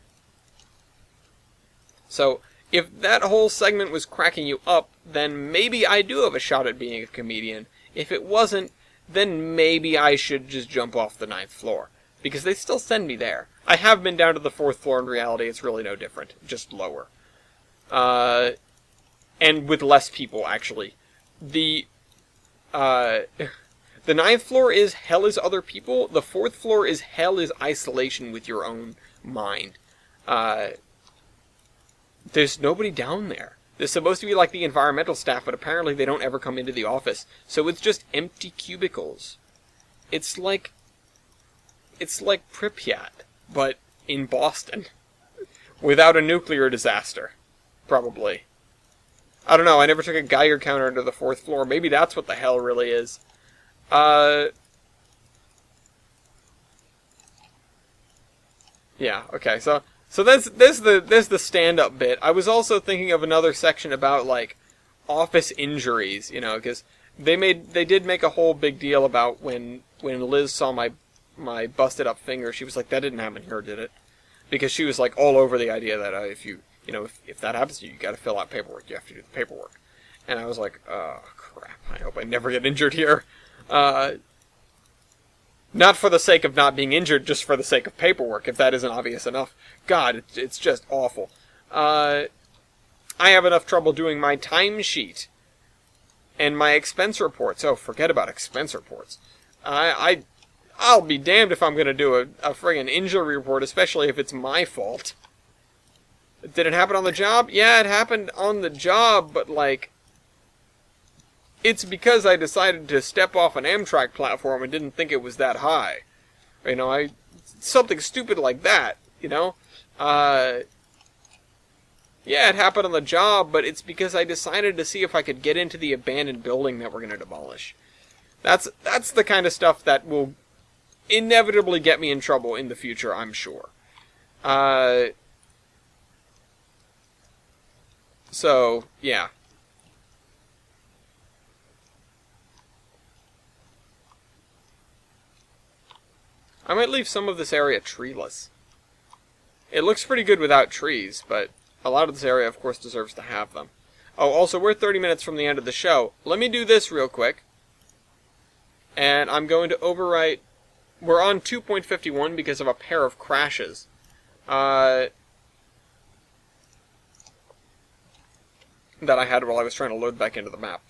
So, if that whole segment was cracking you up, then maybe I do have a shot at being a comedian. If it wasn't, then maybe I should just jump off the 9th floor. Because they still send me there. I have been down to the 4th floor in reality, it's really no different. Just lower. And with less people, actually. The 9th floor is hell is other people. The 4th floor is hell is isolation with your own mind. There's nobody down there. There's supposed to be like the environmental staff, but apparently they don't ever come into the office. So it's just empty cubicles. It's like Pripyat, but in Boston. Without a nuclear disaster. Probably. I don't know, I never took a Geiger counter into the 4th floor. Maybe that's what the hell really is. Yeah, okay, so there's the stand-up bit. I was also thinking of another section about, like, office injuries, you know, because they did make a whole big deal about when Liz saw my busted-up finger, she was like, that didn't happen here, did it? Because she was, like, all over the idea that if that happens to you, you gotta fill out paperwork, you have to do the paperwork. And I was like, oh, crap, I hope I never get injured here. Not for the sake of not being injured, just for the sake of paperwork, if that isn't obvious enough. God, it's just awful. I have enough trouble doing my timesheet and my expense reports. Oh, forget about expense reports. I'll be damned if I'm going to do a friggin' injury report, especially if it's my fault. Did it happen on the job? Yeah, it happened on the job, but, like, it's because I decided to step off an Amtrak platform and didn't think it was that high. You know, something stupid like that, you know? Yeah, it happened on the job, but it's because I decided to see if I could get into the abandoned building that we're going to demolish. That's the kind of stuff that will inevitably get me in trouble in the future, I'm sure. So, yeah. I might leave some of this area treeless. It looks pretty good without trees, but a lot of this area, of course, deserves to have them. Oh, also, we're 30 minutes from the end of the show. Let me do this real quick. And I'm going to overwrite... We're on 2.51 because of a pair of crashes. That I had while I was trying to load back into the map.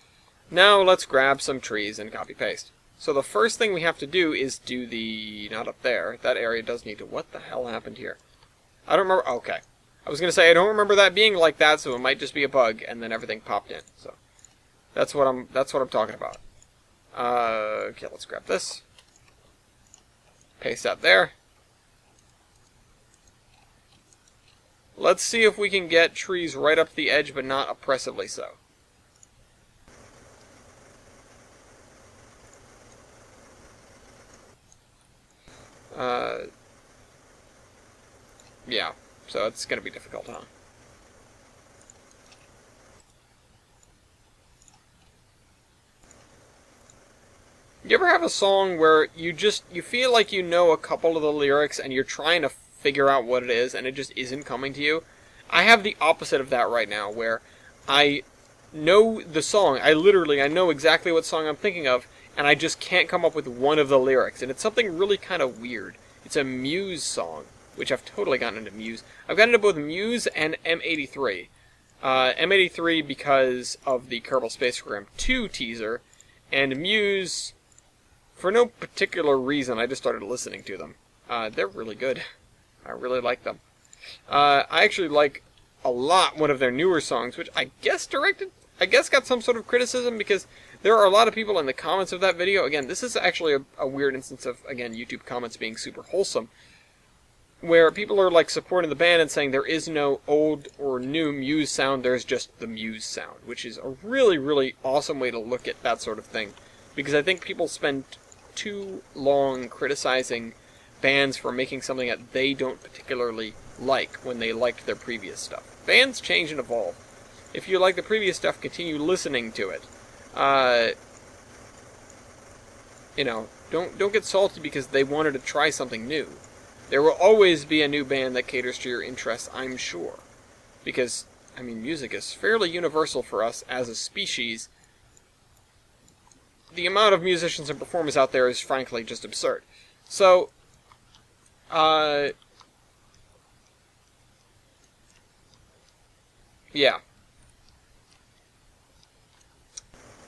Now, let's grab some trees and copy-paste. So the first thing we have to do is do the... Not up there. That area does need to... What the hell happened here? I don't remember... Okay. I was going to say, I don't remember that being like that, so it might just be a bug, and then everything popped in. So that's what I'm talking about. Okay, let's grab this. Paste that there. Let's see if we can get trees right up the edge, but not oppressively so. Yeah, so it's going to be difficult, huh? You ever have a song where you feel like you know a couple of the lyrics and you're trying to figure out what it is and it just isn't coming to you? I have the opposite of that right now, where I know the song. I know exactly what song I'm thinking of, and I just can't come up with one of the lyrics. And it's something really kind of weird. It's a Muse song, which I've totally gotten into Muse. I've gotten into both Muse and M83. M83 because of the Kerbal Space Program 2 teaser, and Muse for no particular reason. I just started listening to them. They're really good. I really like them. I actually like a lot one of their newer songs, which I guess got some sort of criticism, because there are a lot of people in the comments of that video. Again, this is actually a weird instance of, again, YouTube comments being super wholesome, where people are like supporting the band and saying there is no old or new Muse sound, there's just the Muse sound, which is a really, really awesome way to look at that sort of thing, because I think people spend too long criticizing bands for making something that they don't particularly like when they liked their previous stuff. Bands change and evolve. If you like the previous stuff, continue listening to it. Don't get salty because they wanted to try something new. There will always be a new band that caters to your interests, I'm sure. Because, music is fairly universal for us as a species. The amount of musicians and performers out there is frankly just absurd. So, yeah.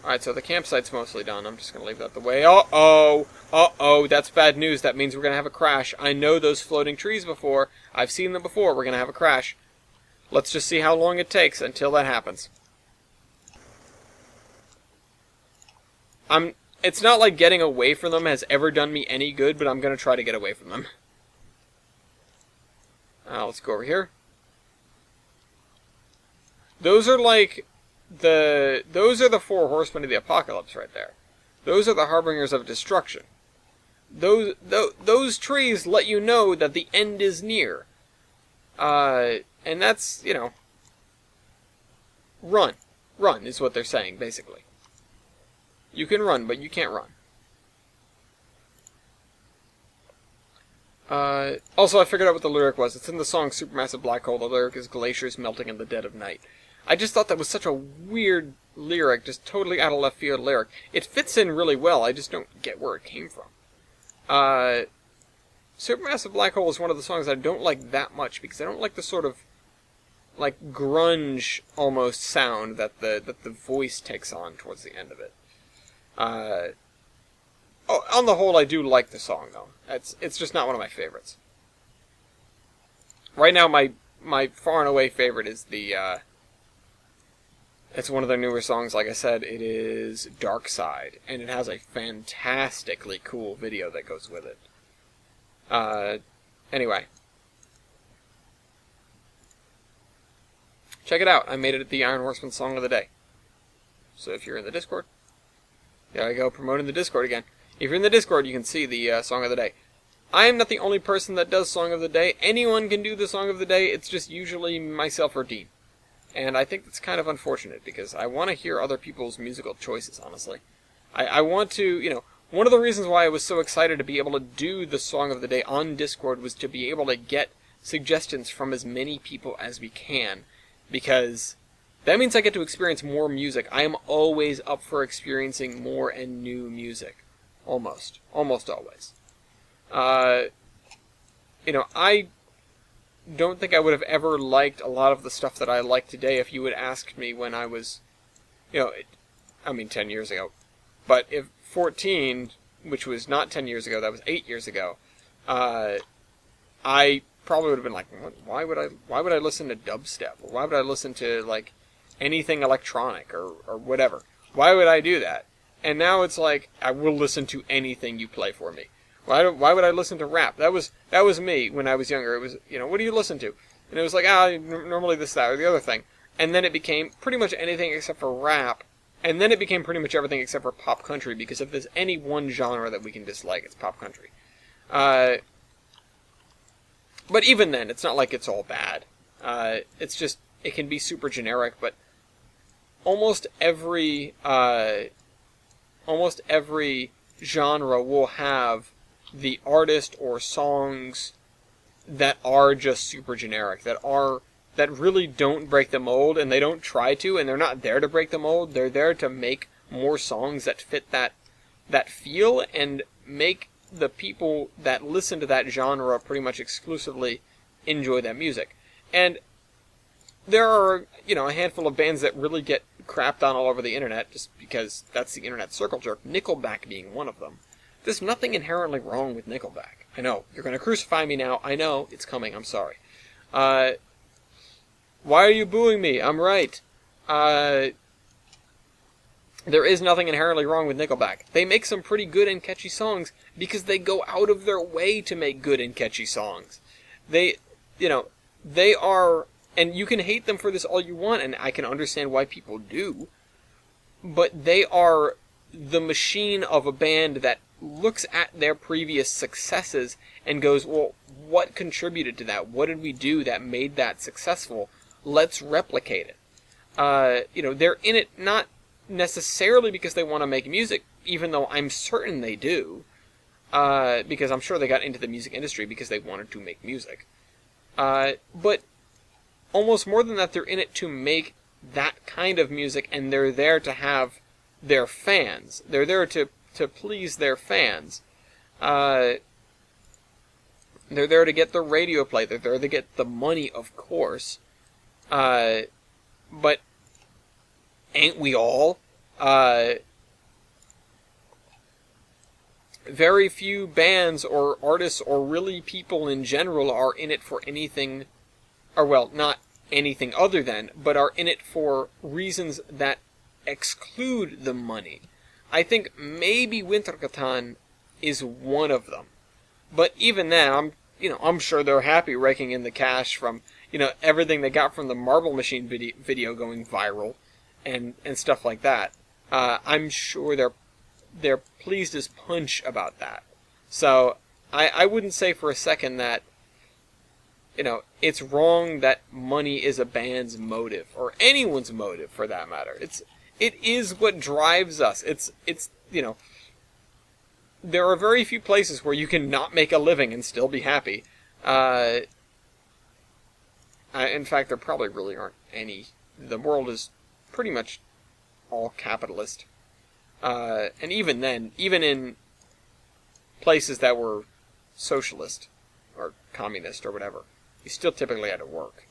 Alright, so the campsite's mostly done. I'm just going to leave that the way. Uh-oh, that's bad news. That means we're going to have a crash. I know those floating trees before. I've seen them before. We're going to have a crash. Let's just see how long it takes until that happens. It's not like getting away from them has ever done me any good, but I'm going to try to get away from them. Let's go over here. Those are like those are the four horsemen of the apocalypse right there. Those are the harbingers of destruction. Those trees let you know that the end is near. And that's, run. Run is what they're saying, basically. You can run, but you can't run. Also, I figured out what the lyric was. It's in the song Supermassive Black Hole. The lyric is glaciers melting in the dead of night. I just thought that was such a weird lyric, just totally out of left field lyric. It fits in really well, I just don't get where it came from. Supermassive Black Hole is one of the songs I don't like that much, because I don't like the sort of, like, grunge almost sound that the voice takes on towards the end of it. On the whole, I do like the song, though. It's just not one of my favorites. Right now, my far and away favorite is it's one of their newer songs. Like I said, it is Dark Side, and it has a fantastically cool video that goes with it. Anyway. Check it out. I made it the Iron Horseman Song of the Day. So if you're in the Discord, there I go, promoting the Discord again. If you're in the Discord, you can see the Song of the Day. I am not the only person that does Song of the Day. Anyone can do the Song of the Day. It's just usually myself or Dean. And I think that's kind of unfortunate, because I want to hear other people's musical choices, honestly. I want to, one of the reasons why I was so excited to be able to do the Song of the Day on Discord was to be able to get suggestions from as many people as we can, because that means I get to experience more music. I am always up for experiencing more and new music. Almost always. I don't think I would have ever liked a lot of the stuff that I like today if you had asked me when I was, 10 years ago. But if 14, which was not 10 years ago, that was 8 years ago, I probably would have been like, why would I listen to dubstep? Or why would I listen to, like, anything electronic or whatever? Why would I do that? And now it's like, I will listen to anything you play for me. Why would I listen to rap? That was me when I was younger. It was, what do you listen to? And it was like, normally this, that, or the other thing. And then it became pretty much anything except for rap. And then it became pretty much everything except for pop country, because if there's any one genre that we can dislike, it's pop country. But even then, it's not like it's all bad. It's just, it can be super generic, but almost every genre will have the artist or songs that are just super generic, that really don't break the mold, and they don't try to, and they're not there to break the mold. They're there to make more songs that fit that feel, and make the people that listen to that genre pretty much exclusively enjoy that music. And there are, a handful of bands that really get crapped on all over the internet just because that's the internet circle jerk, Nickelback being one of them. There's nothing inherently wrong with Nickelback. I know, you're going to crucify me now. I know, it's coming, I'm sorry. Why are you booing me? I'm right. There is nothing inherently wrong with Nickelback. They make some pretty good and catchy songs because they go out of their way to make good and catchy songs. They are, and you can hate them for this all you want, and I can understand why people do, but they are the machine of a band that looks at their previous successes and goes, well, what contributed to that? What did we do that made that successful? Let's replicate it. They're in it not necessarily because they want to make music, even though I'm certain they do, because I'm sure they got into the music industry because they wanted to make music. But almost more than that, they're in it to make that kind of music, and they're there to have their fans. They're there to please their fans. They're there to get the radio play. They're there to get the money, of course. But ain't we all? Very few bands or artists or really people in general are in it for anything, or well, not anything other than, but are in it for reasons that exclude the money. I think maybe Wintergatan is one of them. But even then, I'm sure they're happy raking in the cash from, everything they got from the Marble Machine video going viral and stuff like that. I'm sure they're pleased as punch about that. So I wouldn't say for a second that, it's wrong that money is a band's motive, or anyone's motive for that matter. It is what drives us. It's there are very few places where you can not make a living and still be happy. In fact, there probably really aren't any. The world is pretty much all capitalist. And even then, even in places that were socialist or communist or whatever, you still typically had to work.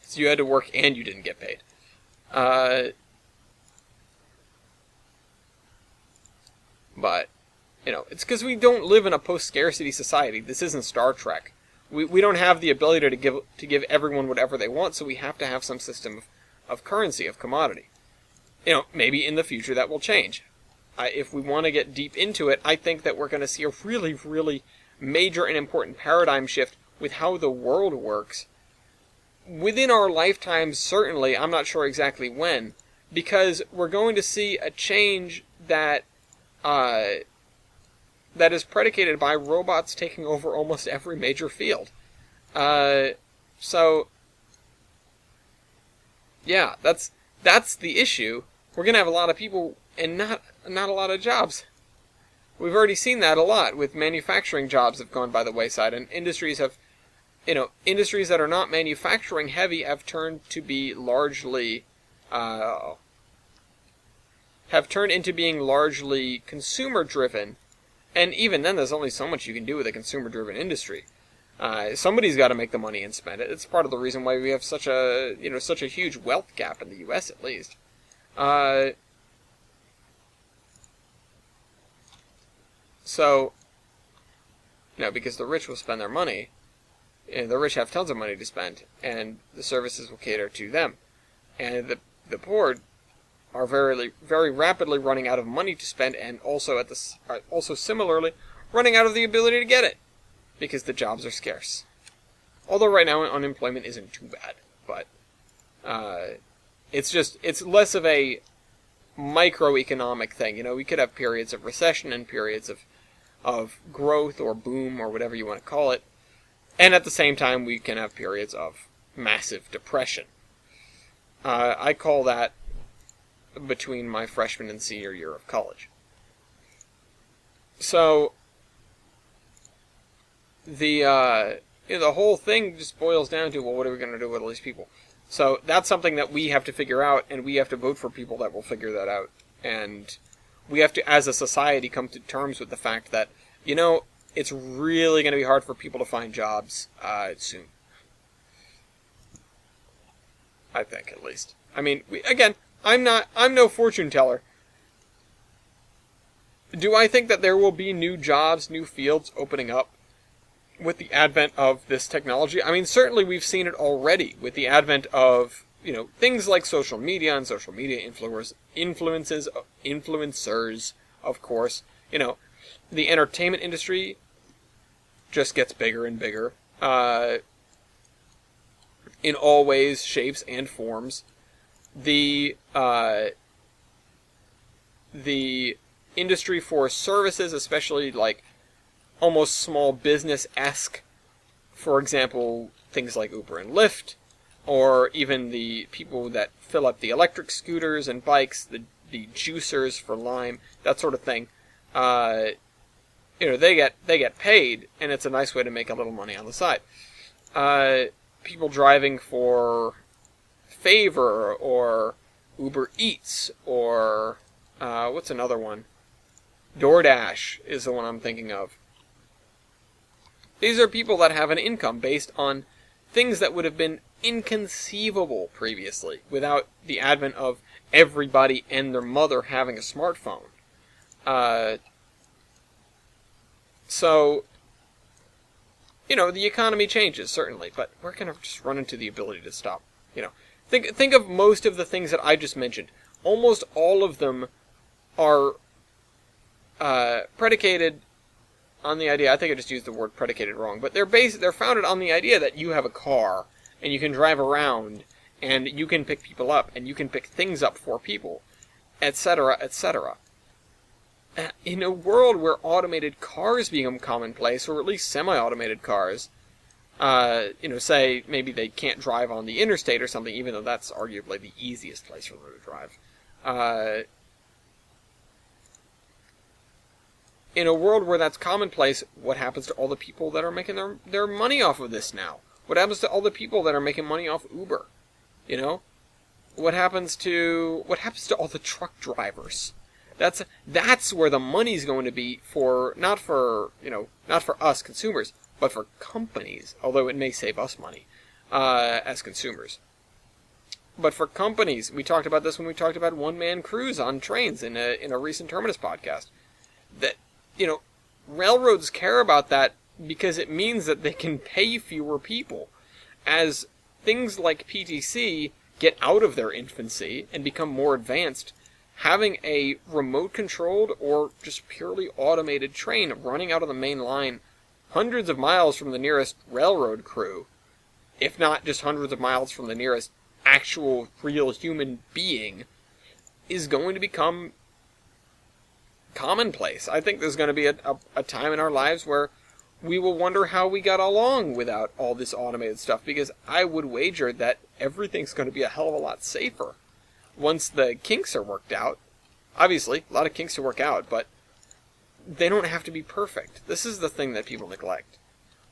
So you had to work and you didn't get paid. But, it's because we don't live in a post-scarcity society. This isn't Star Trek. We don't have the ability to give everyone whatever they want, so we have to have some system of currency, of commodity. Maybe in the future that will change. If we want to get deep into it, I think that we're going to see a really, really major and important paradigm shift with how the world works. Within our lifetimes, certainly, I'm not sure exactly when, because we're going to see a change that is predicated by robots taking over almost every major field. So, yeah, that's the issue. We're going to have a lot of people and not a lot of jobs. We've already seen that a lot with manufacturing jobs have gone by the wayside, and industries that are not manufacturing heavy have turned to be largely, being largely consumer driven. And even then, there's only so much you can do with a consumer driven industry. Somebody's got to make the money and spend it. It's part of the reason why we have such a huge wealth gap in the U.S. at least. Because the rich will spend their money, and the rich have tons of money to spend, and the services will cater to them. And the poor are very, very rapidly running out of money to spend, and also similarly running out of the ability to get it, because the jobs are scarce. Although right now unemployment isn't too bad, but it's less of a microeconomic thing. We could have periods of recession and periods of growth or boom or whatever you want to call it, and at the same time we can have periods of massive depression. I call that between my freshman and senior year of college. So the whole thing just boils down to, well, what are we going to do with all these people? So that's something that we have to figure out, and we have to vote for people that will figure that out. And we have to, as a society, come to terms with the fact that, it's really going to be hard for people to find jobs soon. I think, at least. I mean, again, I'm no fortune teller. Do I think that there will be new jobs, new fields opening up with the advent of this technology? I mean, certainly we've seen it already with the advent of, things like social media and social media influencers, of course. The entertainment industry just gets bigger and bigger, in all ways, shapes, and forms. The industry for services, especially like almost small business-esque, for example, things like Uber and Lyft, or even the people that fill up the electric scooters and bikes, the juicers for Lime, that sort of thing. They get paid, and it's a nice way to make a little money on the side. People driving for Favor or Uber Eats or what's another one? DoorDash is the one I'm thinking of. These are people that have an income based on things that would have been inconceivable previously without the advent of everybody and their mother having a smartphone. So, the economy changes, certainly, but we're going to just run into the ability to stop. Think of most of the things that I just mentioned. Almost all of them are predicated on the idea, I think I just used the word predicated wrong, but they're founded on the idea that you have a car, and you can drive around, and you can pick people up, and you can pick things up for people, etc., etc. In a world where automated cars become commonplace, or at least semi-automated cars, say maybe they can't drive on the interstate or something, even though that's arguably the easiest place for them to drive. In a world where that's commonplace, what happens to all the people that are making their money off of this now? What happens to all the people that are making money off Uber? What happens to all the truck drivers? That's where the money's going to be not for us consumers, but for companies, although it may save us money as consumers. But for companies, we talked about this when we talked about one-man crews on trains in a recent Terminus podcast. That, railroads care about that because it means that they can pay fewer people. As things like PTC get out of their infancy and become more advanced, having a remote-controlled or just purely automated train running out of the main line hundreds of miles from the nearest railroad crew, if not just hundreds of miles from the nearest actual real human being, is going to become commonplace. I think there's going to be a time in our lives where we will wonder how we got along without all this automated stuff, because I would wager that everything's going to be a hell of a lot safer once the kinks are worked out. Obviously, a lot of kinks to work out, but they don't have to be perfect. This is the thing that people neglect.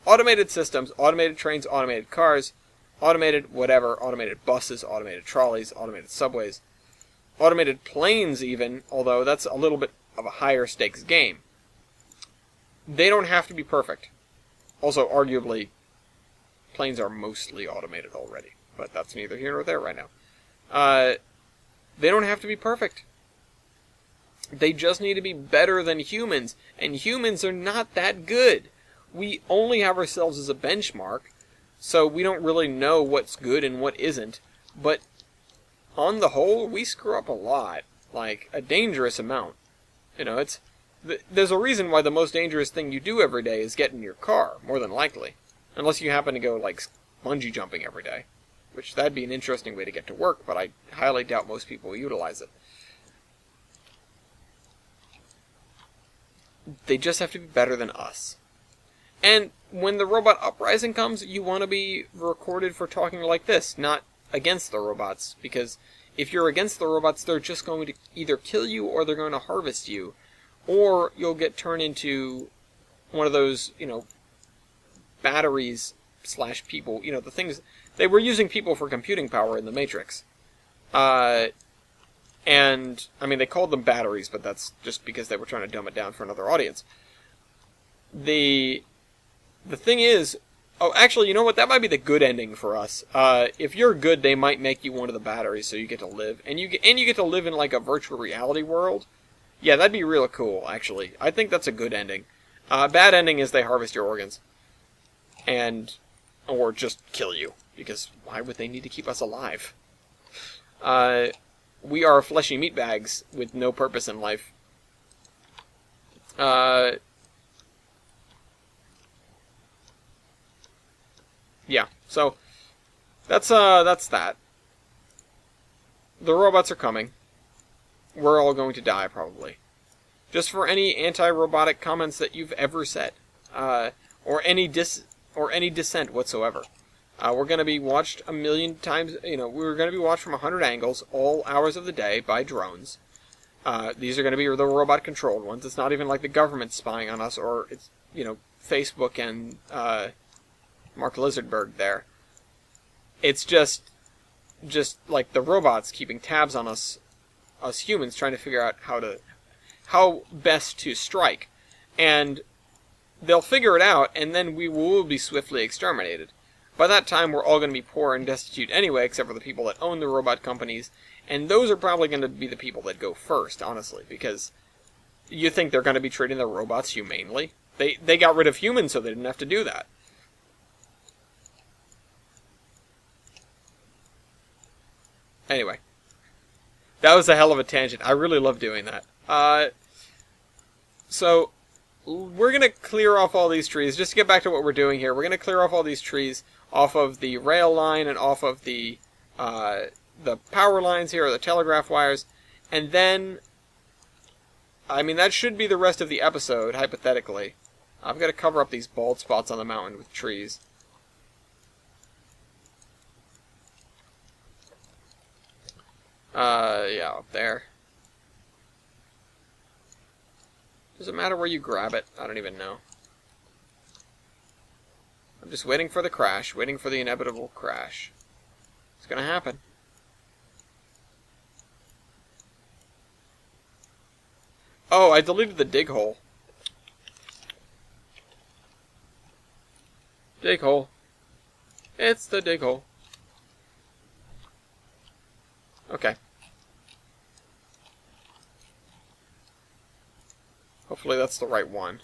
Automated systems, automated trains, automated cars, automated whatever, automated buses, automated trolleys, automated subways, automated planes even, although that's a little bit of a higher stakes game. They don't have to be perfect. Also, arguably, planes are mostly automated already, but that's neither here nor there right now. They don't have to be perfect. They just need to be better than humans, and humans are not that good. We only have ourselves as a benchmark, so we don't really know what's good and what isn't, but on the whole, we screw up a lot, like a dangerous amount. There's a reason why the most dangerous thing you do every day is get in your car, more than likely. Unless you happen to go, bungee jumping every day. Which, that'd be an interesting way to get to work, but I highly doubt most people will utilize it. They just have to be better than us. And when the robot uprising comes, you want to be recorded for talking like this, not against the robots, because if you're against the robots, they're just going to either kill you or they're going to harvest you. Or you'll get turned into one of those, batteries / people. The things... They were using people for computing power in the Matrix. And, they called them batteries, but that's just because they were trying to dumb it down for another audience. The thing is... Oh, actually, you know what? That might be the good ending for us. If you're good, they might make you one of the batteries, so you get to live, and you get to live in like a virtual reality world. Yeah, that'd be real cool. Actually, I think that's a good ending. Bad ending is they harvest your organs, or just kill you, because why would they need to keep us alive? We are fleshy meat bags with no purpose in life. Yeah, so that's that. The robots are coming. We're all going to die, probably. Just for any anti-robotic comments that you've ever said, or any dissent whatsoever. We're going to be watched a million times. We're going to be watched from 100 angles, all hours of the day, by drones. These are going to be the robot-controlled ones. It's not even like the government spying on us, or it's Facebook and Mark Lizardberg there. It's just like the robots keeping tabs on us humans, trying to figure out how best to strike. And they'll figure it out, and then we will be swiftly exterminated. By that time, we're all going to be poor and destitute anyway, except for the people that own the robot companies, and those are probably going to be the people that go first, honestly, because you think they're going to be treating the robots humanely? They got rid of humans so they didn't have to do that. Anyway, that was a hell of a tangent. I really love doing that. So, we're going to clear off all these trees. Just to get back to what we're doing here, we're going to clear off all these trees off of the rail line and off of the power lines here, or the telegraph wires. And then, that should be the rest of the episode, hypothetically. I've got to cover up these bald spots on the mountain with trees. Yeah, up there. Does it matter where you grab it? I don't even know. I'm just waiting for the crash, waiting for the inevitable crash. It's gonna happen. Oh, I deleted the dig hole. Dig hole. It's the dig hole. Okay. Hopefully that's the right one.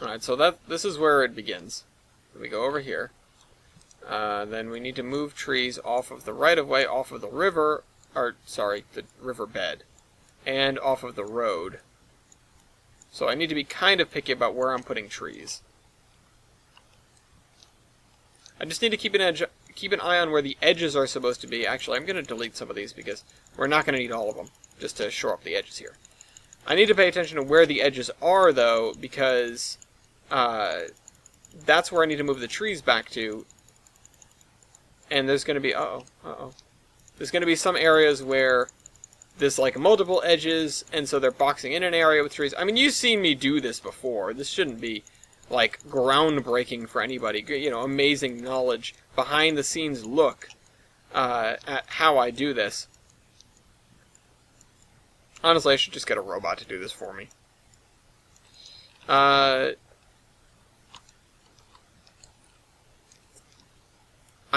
Alright, so this is where it begins. We go over here. Then we need to move trees off of the right-of-way, off of the river, the riverbed, and off of the road. So I need to be kind of picky about where I'm putting trees. I just need to keep an eye on where the edges are supposed to be. Actually, I'm going to delete some of these because we're not going to need all of them, just to shore up the edges here. I need to pay attention to where the edges are, though, because that's where I need to move the trees back to. And there's going to be... There's going to be some areas where there's, like, multiple edges, and so they're boxing in an area with trees. You've seen me do this before. This shouldn't be, like, groundbreaking for anybody. Amazing knowledge, behind-the-scenes look at how I do this. Honestly, I should just get a robot to do this for me. I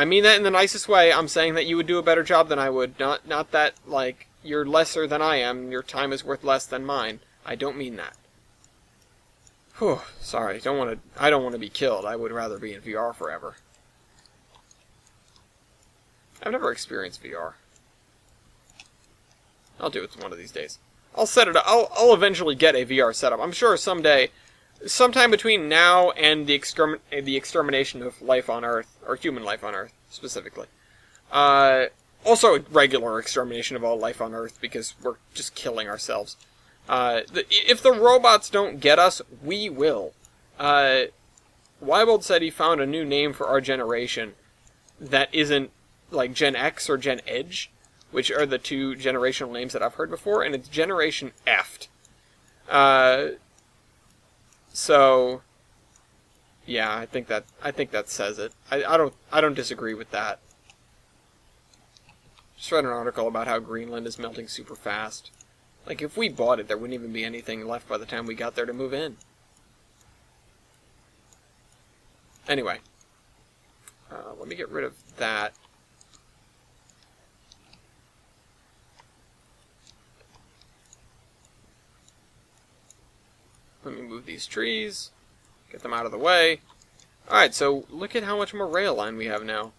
mean that in the nicest way. I'm saying that you would do a better job than I would. Not that, like, you're lesser than I am, your time is worth less than mine. I don't mean that. Whew, sorry, I don't want to be killed. I would rather be in VR forever. I've never experienced VR. I'll do it one of these days. I'll set it up. I'll eventually get a VR setup. I'm sure someday, sometime between now and the extermination of life on Earth, or human life on Earth, specifically. Also, regular extermination of all life on Earth, because we're just killing ourselves. If the robots don't get us, we will. Wybold said he found a new name for our generation that isn't like Gen X or Gen Edge, which are the two generational names that I've heard before, and it's Generation Eft. So yeah, I think that says it. I don't disagree with that. Just read an article about how Greenland is melting super fast. Like, if we bought it, there wouldn't even be anything left by the time we got there to move in. Anyway, let me get rid of that. Let me move these trees, get them out of the way. Alright, so look at how much more rail line we have now.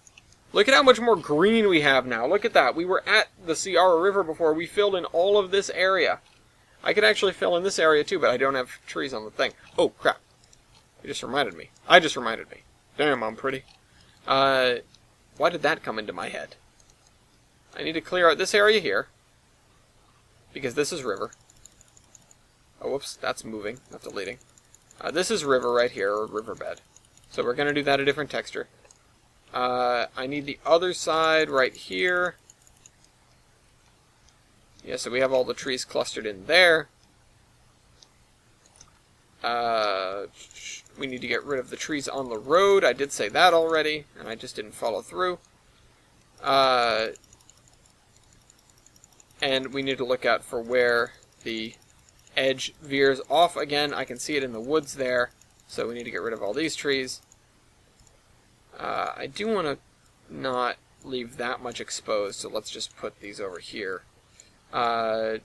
Look at how much more green we have now. Look at that. We were at the Ciara River before. We filled in all of this area. I could actually fill in this area too, but I don't have trees on the thing. Oh, crap. You just reminded me. I just reminded me. Damn, I'm pretty. Why did that come into my head? I need to clear out this area here, because this is river. Oh, whoops, that's moving, not deleting. This is river right here, or riverbed. So we're going to do that a different texture. I need the other side right here. Yeah, so we have all the trees clustered in there. We need to get rid of the trees on the road. I did say that already, and I just didn't follow through. And we need to look out for where the edge veers off again. I can see it in the woods there, so we need to get rid of all these trees. I do want to not leave that much exposed, so let's just put these over here. Yeah,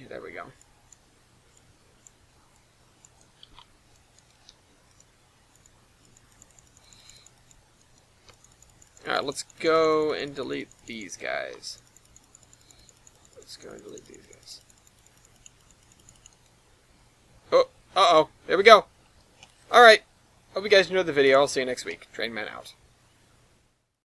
there we go. Alright, let's go and delete these guys. Let's go and delete these guys. Oh, uh-oh. There we go. Alright. Hope you guys enjoyed the video. I'll see you next week. Trainman out.